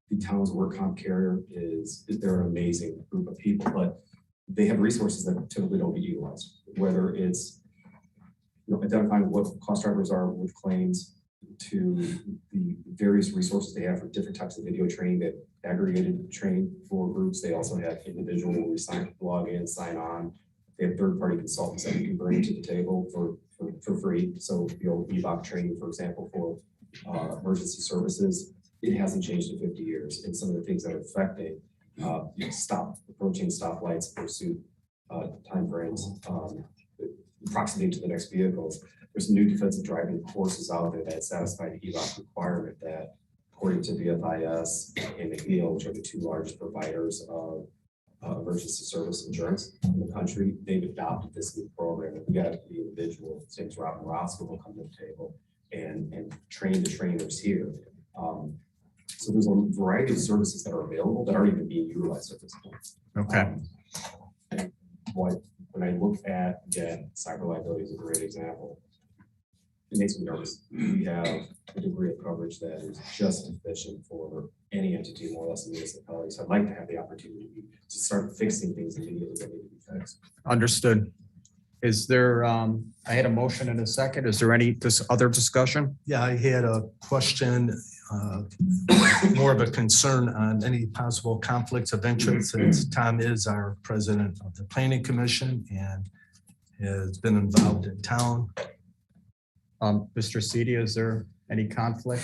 the town's work comp carrier they're an amazing group of people, but they have resources that typically don't get utilized, whether it's identifying what cost drivers are with claims, to the various resources they have for different types of video training, that aggregated training for groups. They also have individual where we log in, sign on. They have third-party consultants that we can bring to the table for free. So the old EVOC training, for example, for emergency services, it hasn't changed in 50 years. And some of the things that are affecting approaching stoplights, pursuit timeframes, proximity to the next vehicles. There's some new defensive driving courses out there that satisfy the EVOC requirement that, according to BFIS and McNeil, which are the two largest providers of emergency service insurance in the country, they've adopted this new program. And we got the individual, same as Robin Ross, will come to the table and train the trainers here. So there's a variety of services that are available that aren't even being utilized at this point. Okay. When I look at, again, cyber liability is a great example. It makes me nervous. We have a degree of coverage that is just sufficient for any entity, more or less, in the municipality. So I'd like to have the opportunity to start fixing things immediately that need to be fixed. Understood. Is there, I had a motion in a second. Is there any other discussion? Yeah, I had a question, more of a concern on any possible conflicts of interest, since Tom is our president of the Planning Commission and has been involved in town. Mr. Cedia, is there any conflict?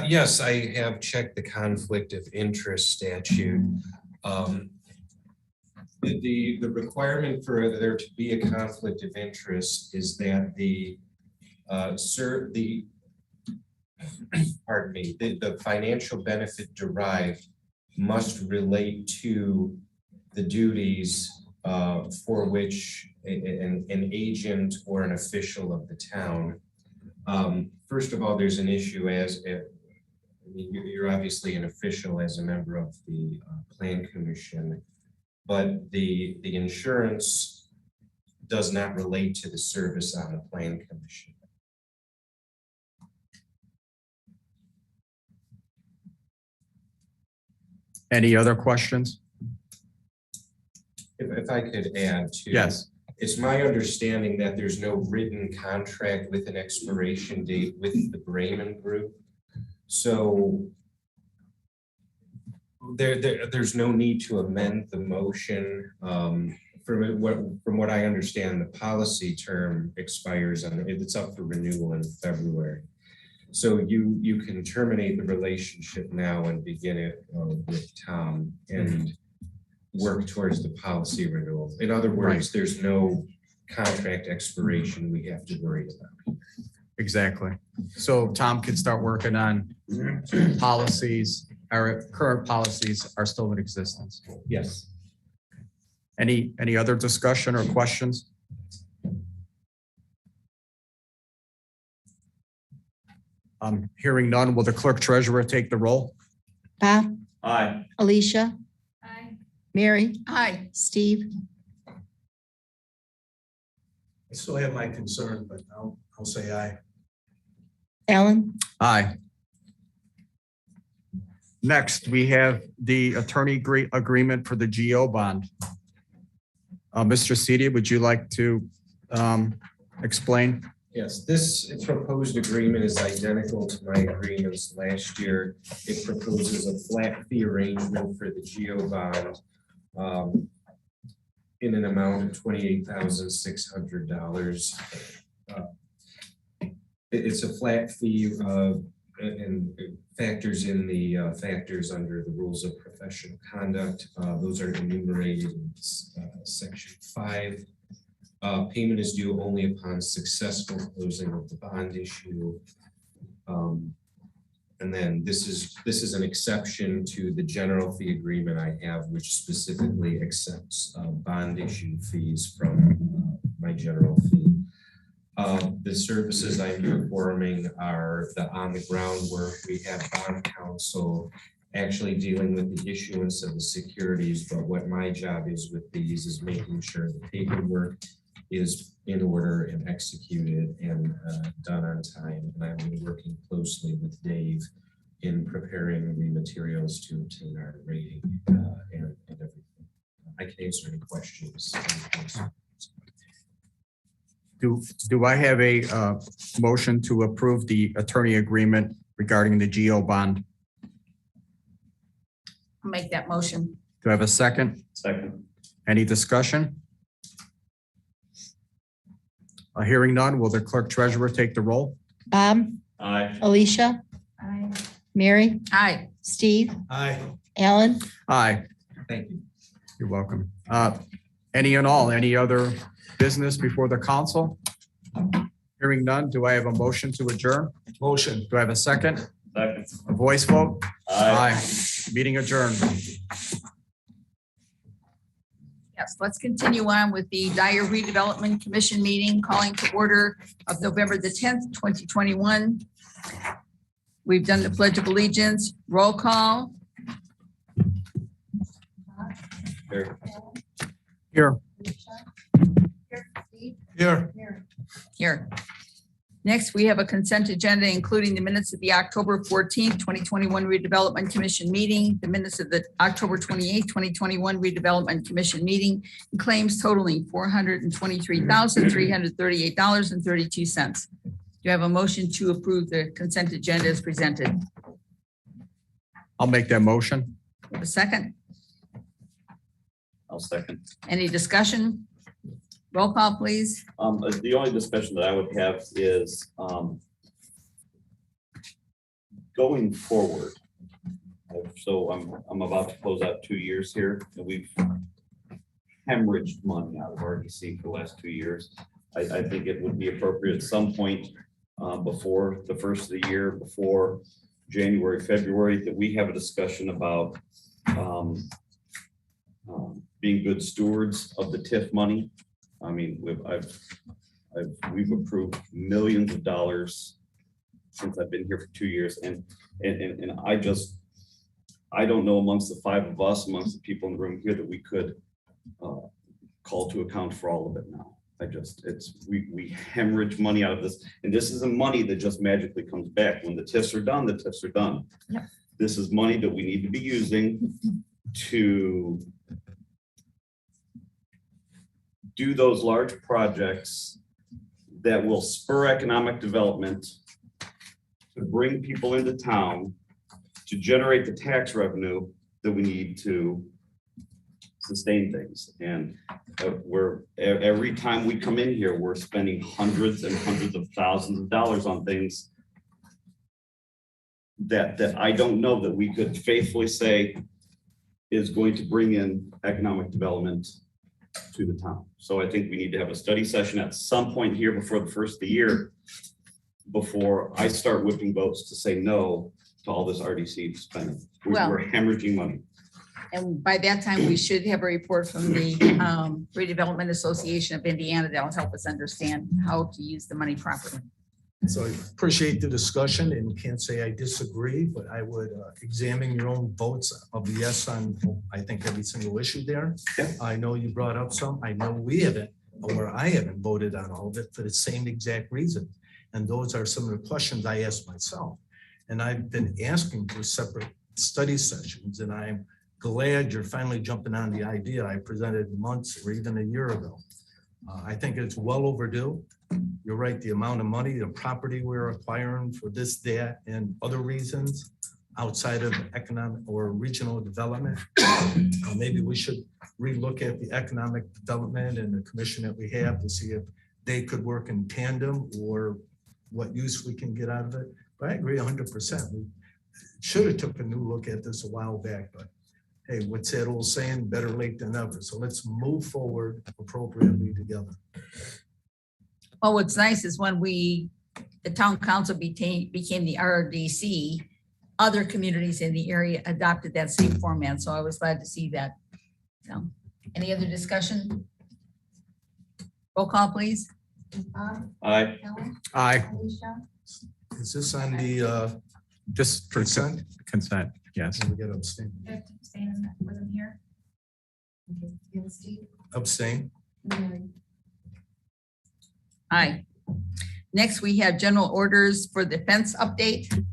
Yes, I have checked the conflict of interest statute. The requirement for there to be a conflict of interest is that the financial benefit derived must relate to the duties for which an agent or an official of the town. First of all, there's an issue you're obviously an official as a member of the Plan Commission, but the insurance does not relate to the service on the Plan Commission. Any other questions? If I could add to. Yes. It's my understanding that there's no written contract with an expiration date with the Bremen Group. So there's no need to amend the motion. From what I understand, the policy term expires it's up for renewal in February. So you can terminate the relationship now and begin it with Tom and work towards the policy renewal. In other words, there's no contract expiration we have to worry about. Exactly. So Tom can start working on policies. Our current policies are still in existence. Yes. Any other discussion or questions? Hearing none, will the clerk treasurer take the roll? Bob, Aye. Alicia, Aye. Mary, Aye. Steve, I still have my concern, but I'll say aye. Alan, Aye. Next, we have the attorney agreement for the GO bond. Mr. Cedi, would you like to explain? Yes, this proposed agreement is identical to my agreements last year. It proposes a flat fee arrangement for the GO bond in an amount of $28,600. It's a flat fee and it factors in the factors under the rules of professional conduct. Those are enumerated in section 5. Payment is due only upon successful closing of the bond issue. And then this is an exception to the general fee agreement I have, which specifically accepts bond issue fees from my general fee. The services I'm performing are the on the ground work. We have bond counsel actually dealing with the issuance of the securities, but what my job is with these is making sure the paperwork is in order and executed and done on time. And I'm working closely with Dave in preparing the materials to obtain our rating and everything. I can answer any questions. Do I have a motion to approve the attorney agreement regarding the GO bond? I'll make that motion. Do I have a second? Second. Any discussion? Hearing none, will the clerk treasurer take the roll? Bob, Aye. Alicia, Aye. Mary, Aye. Steve, Aye. Alan, Aye. Thank you. You're welcome. Any other business before the council? Hearing none, do I have a motion to adjourn? Motion. Do I have a second? Second. A voice vote? Aye. Meeting adjourned. Yes, let's continue on with the Dyer Redevelopment Commission meeting calling to order of November the 10th, 2021. We've done the Pledge of Allegiance, roll call. Here. Here. Here. Here. Next, we have a consent agenda, including the minutes of the October 14th, 2021 Redevelopment Commission meeting, the minutes of the October 28th, 2021 Redevelopment Commission meeting, and claims totaling $423,338.32. Do you have a motion to approve the consent agenda as presented? I'll make that motion. A second? I'll second. Any discussion? Roll call, please. The only discussion that I would have is going forward. So I'm about to close out 2 years here, and we've hemorrhaged money out of RDC for the last 2 years. I think it would be appropriate at some point before the first of the year, before January, February, that we have a discussion about being good stewards of the TIF money. I mean, we've approved millions of dollars since I've been here for 2 years, and I don't know amongst the 5 of us, amongst the people in the room here, that we could call to account for all of it now. We hemorrhage money out of this, and this isn't money that just magically comes back. When the TIFs are done, the TIFs are done. Yep. This is money that we need to be using to do those large projects that will spur economic development, to bring people into town, to generate the tax revenue that we need to sustain things. And every time we come in here, we're spending hundreds and hundreds of thousands of dollars on things that I don't know that we could faithfully say is going to bring in economic development to the town. So I think we need to have a study session at some point here before the first of the year, before I start whipping votes to say no to all this RDC spending. We're hemorrhaging money. And by that time, we should have a report from the Redevelopment Association of Indiana that will help us understand how to use the money properly. So I appreciate the discussion and can't say I disagree, but I would examine your own votes of yes on, I think, every single issue there. I know you brought up some. I know we haven't, or I haven't voted on all of it for the same exact reason. And those are some of the questions I asked myself. And I've been asking for separate study sessions, and I'm glad you're finally jumping on the idea I presented months or even a year ago. I think it's well overdue. You're right, the amount of money, the property we're acquiring for this, that, and other reasons outside of economic or regional development. Maybe we should relook at the economic development and the commission that we have to see if they could work in tandem or what use we can get out of it. But I agree 100%. We should have took a new look at this a while back, but hey, what's that old saying? Better late than never. So let's move forward appropriately together. Well, what's nice is when the town council became the RDC, other communities in the area adopted that same format. So I was glad to see that. So, any other discussion? Roll call, please. Aye. Aye. Is this on the Just for consent? consent, yes. We get abstain. Wasn't here. Okay, you have Steve? Abstain. Aye. Next, we have general orders for the fence update.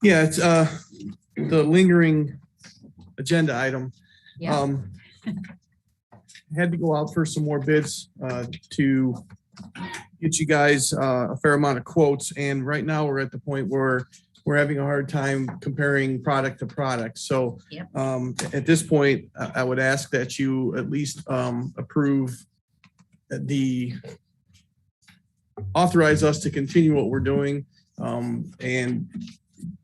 Yeah, it's the lingering agenda item. Yeah. Had to go out for some more bids to get you guys a fair amount of quotes. And right now we're at the point where we're having a hard time comparing product to product. So Yep. At this point, I would ask that you at least approve authorize us to continue what we're doing and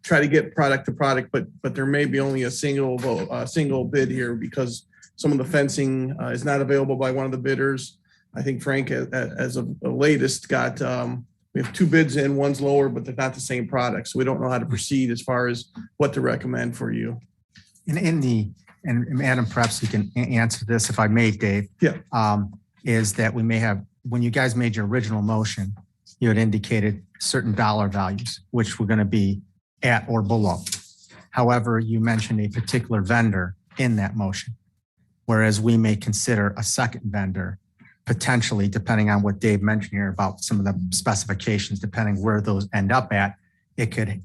try to get product to product, but there may be only a single bid here because some of the fencing is not available by one of the bidders. I think Frank, as of the latest, got we have two bids in, one's lower, but they're not the same product. So we don't know how to proceed as far as what to recommend for you. And Adam, perhaps you can answer this if I may, Dave. Yeah. Is that we may have, when you guys made your original motion, you had indicated certain dollar values, which were going to be at or below. However, you mentioned a particular vendor in that motion, whereas we may consider a second vendor potentially, depending on what Dave mentioned here about some of the specifications, depending where those end up at,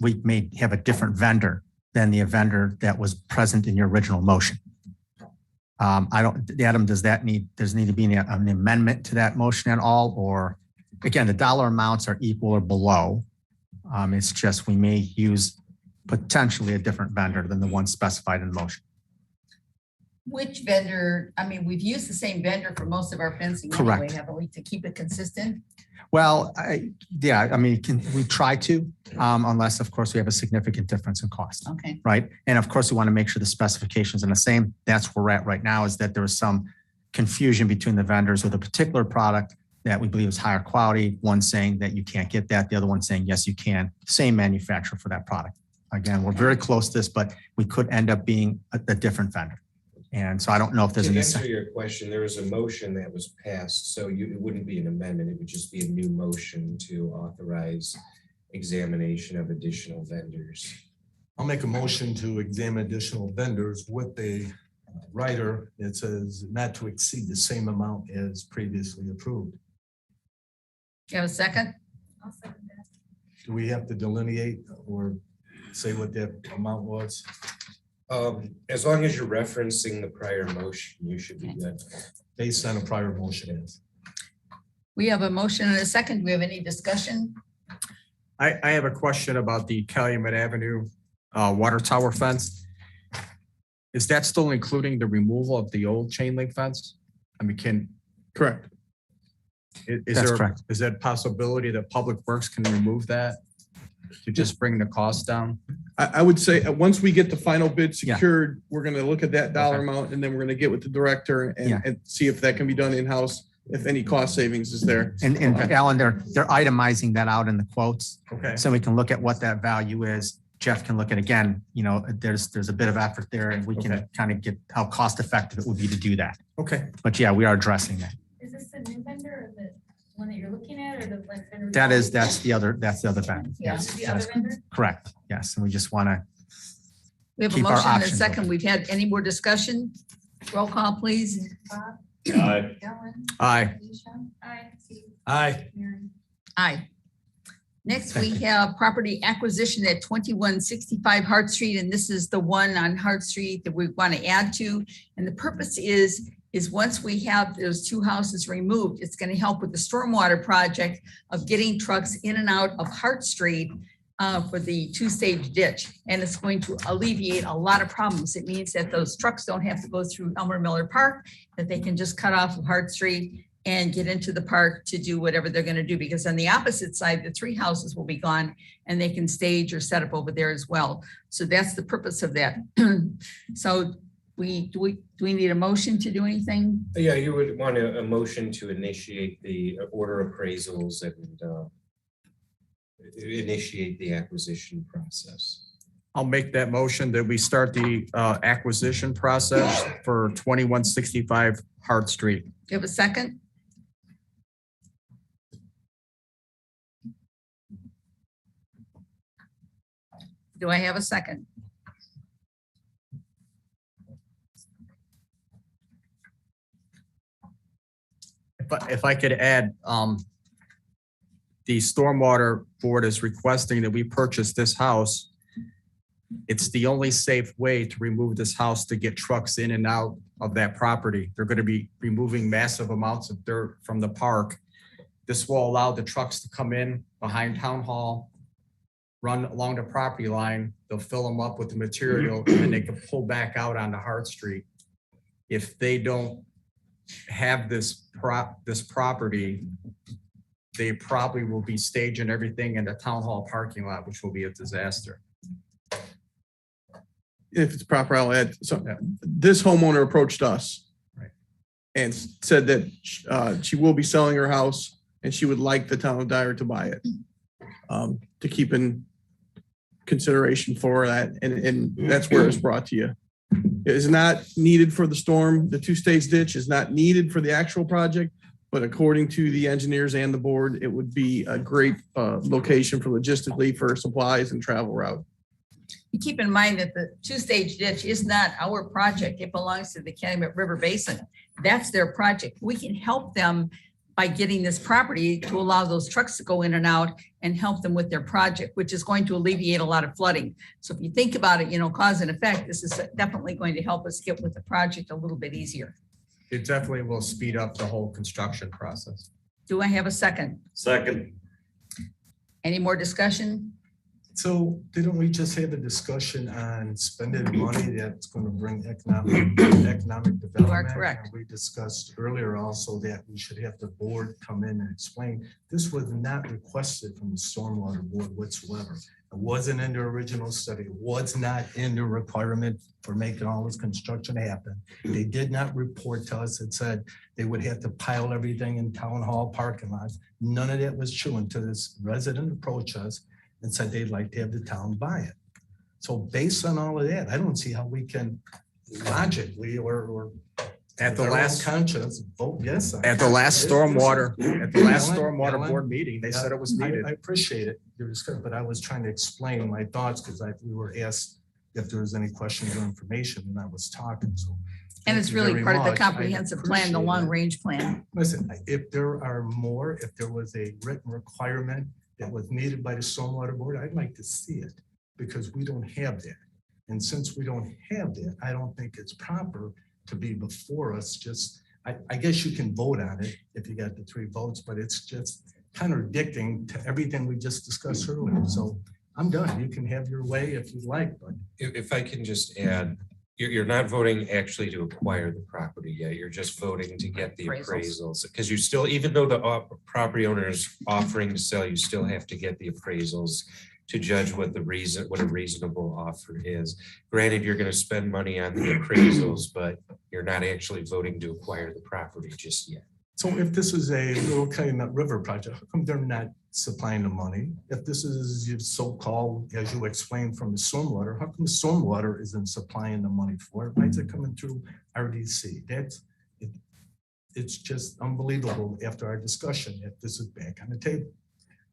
we may have a different vendor than the vendor that was present in your original motion. Adam, does need to be an amendment to that motion at all? Or again, the dollar amounts are equal or below. It's just we may use potentially a different vendor than the one specified in the motion. Which vendor, I mean, we've used the same vendor for most of our fencing Correct. anyway, haven't we, to keep it consistent? Well, we try to, unless of course we have a significant difference in cost. Okay. Right. And of course we want to make sure the specifications are the same. That's where we're at right now, is that there was some confusion between the vendors with a particular product that we believe is higher quality. One saying that you can't get that, the other one saying, yes, you can. Same manufacturer for that product. Again, we're very close to this, but we could end up being a different vendor. And so I don't know if there's To an answer your question, there was a motion that was passed, so it wouldn't be an amendment, it would just be a new motion to authorize examination of additional vendors. I'll make a motion to examine additional vendors with a rider that says not to exceed the same amount as previously approved. You have a second? I'll second that. Do we have to delineate or say what that amount was? As long as you're referencing the prior motion, you should be good. Based on a prior motion is. We have a motion and a second. Do we have any discussion? I have a question about the Calumet Avenue water tower fence. Is that still including the removal of the old chain link fence? I mean, Correct. That's correct. Is that a possibility that Public Works can remove that to just bring the cost down? I would say once we get the final bid secured, we're going to look at that dollar amount and then we're going to get with the director and see if that can be done in-house, if any cost savings is there. And Alan, they're itemizing that out in the quotes. Okay. So we can look at what that value is Jeff can look at, again, there's a bit of effort there and we can Okay. kind of get how cost effective it would be to do that. Okay. But yeah, we are addressing that. Is this the new vendor or the one that you're looking at or the like? vendor? That's the other vendor. Yeah. Yes, The that other is vendor? correct. Yes, and we just want to, We have a Keep our motion and a options second. open. We've had any more discussion? Roll call, please. Bob, Aye. Ellen, Aye. Alicia. Aye. Steve. Aye. Mary. Aye. Next, we have property acquisition at 2165 Hart Street, and this is the one on Hart Street that we want to add to. And the purpose is once we have those two houses removed, it's going to help with the stormwater project of getting trucks in and out of Hart Street for the two-stage ditch. And it's going to alleviate a lot of problems. It means that those trucks don't have to go through Elmer Miller Park, that they can just cut off of Hart Street and get into the park to do whatever they're going to do. Because on the opposite side, the three houses will be gone and they can stage or set up over there as well. So that's the purpose of that. So do we need a motion to do anything? Yeah, you would want a motion to initiate the order appraisals and initiate the acquisition process. I'll make that motion that we start the acquisition process for 2165 Hart Street. Do you have a second? Do I have a second? If I could add, the Stormwater Board is requesting that we purchase this house. It's the only safe way to remove this house to get trucks in and out of that property. They're going to be removing massive amounts of dirt from the park. This will allow the trucks to come in behind Town Hall, run along the property line. They'll fill them up with the material and then they can pull back out onto Hart Street. If they don't have this property, they probably will be staging everything in the Town Hall parking lot, which will be a disaster. If it's proper, I'll add. So this homeowner approached us. Right. And said that she will be selling her house and she would like the town of Dyer to buy it. To keep in consideration for that. And that's where it's brought to you. It is not needed for the storm. The two-stage ditch is not needed for the actual project, but according to the engineers and the board, it would be a great location for logistically for supplies and travel route. You keep in mind that the two-stage ditch is not our project. It belongs to the Calumet River Basin. That's their project. We can help them by getting this property to allow those trucks to go in and out and help them with their project, which is going to alleviate a lot of flooding. So if you think about it, cause and effect, this is definitely going to help us get with the project a little bit easier. It definitely will speed up the whole construction process. Do I have a second? Second. Any more discussion? So didn't we just have a discussion on spending money that's going to bring economic development? You are correct. And we discussed earlier also that we should have the board come in and explain. This was not requested from the Stormwater Board whatsoever. It wasn't in the original study. It was not in the requirement for making all this construction happen. They did not report to us and said they would have to pile everything in Town Hall parking lots. None of that was true until this resident approached us and said they'd like to have the town buy it. So based on all of that, I don't see how we can logically or At the with our own last conscience vote yes. on At the it. last This stormwater, is- at the last Ellen, stormwater Ellen, board meeting, they said it was needed. I appreciate it, your discussion, but I was trying to explain my thoughts because we were asked if there was any questions or information and I was talking, so. And thank it's you really very part of the much. I comprehensive plan, the appreciate long it. range plan. Listen, if there are more, if there was a written requirement that was needed by the Stormwater Board, I'd like to see it because we don't have that. And since we don't have that, I don't think it's proper to be before us. Just, I guess you can vote on it if you got the 3 votes, but it's just contradicting to everything we just discussed earlier. So I'm done. You can have your way if you'd like, but. If I can just add, you're not voting actually to acquire the property yet. You're just voting to get the appraisals. Because you still, even though the property owner is offering to sell, you still have to get the appraisals to judge what a reasonable offer is. Granted, you're going to spend money on the appraisals, but you're not actually voting to acquire the property just yet. So if this is a little Calumet River project, how come they're not supplying the money. If this is your so-called, as you explained from the stormwater, how come stormwater isn't supplying the money for it? Why is it coming through RDC? It's just unbelievable after our discussion if this is back on the table.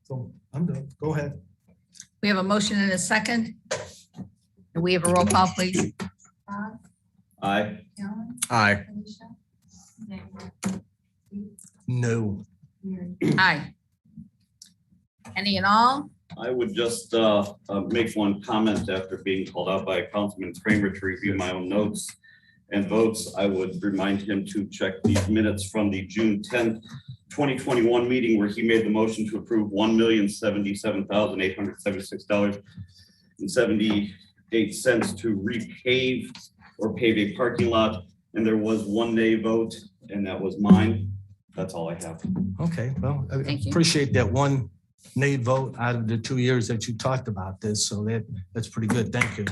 So I'm done. Go ahead. We have a motion and a second. And we have a roll call, please. Bob, Aye. Alan, Aye. Alicia, Nick, No. Mary. Aye. Any and all? I would just make one comment after being called out by Councilman Kramer to review my own notes and votes. I would remind him to check these minutes from the June 10th, 2021 meeting where he made the motion to approve $1,077,876.78 to repave or pave a parking lot. And there was one nay vote, and that was mine. That's all I have. Okay, well, I Thank you. appreciate that one nay vote out of the 2 years that you talked about this. So that's pretty good. Thank you.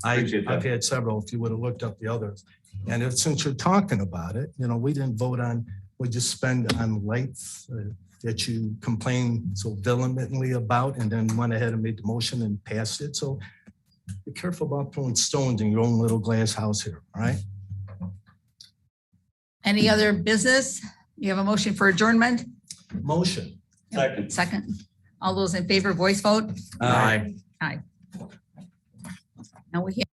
Appreciate that. I've had several, if you would have looked up the others. And since you're talking about it, we didn't vote on, we just spend on lights that you complain so vehemently about and then went ahead and made the motion and passed it. So be careful about throwing stones in your own little glass house here, all right? Any other business? You have a motion for adjournment? Motion. Second. Second. All those in favor, voice vote? Aye. Aye. Now we have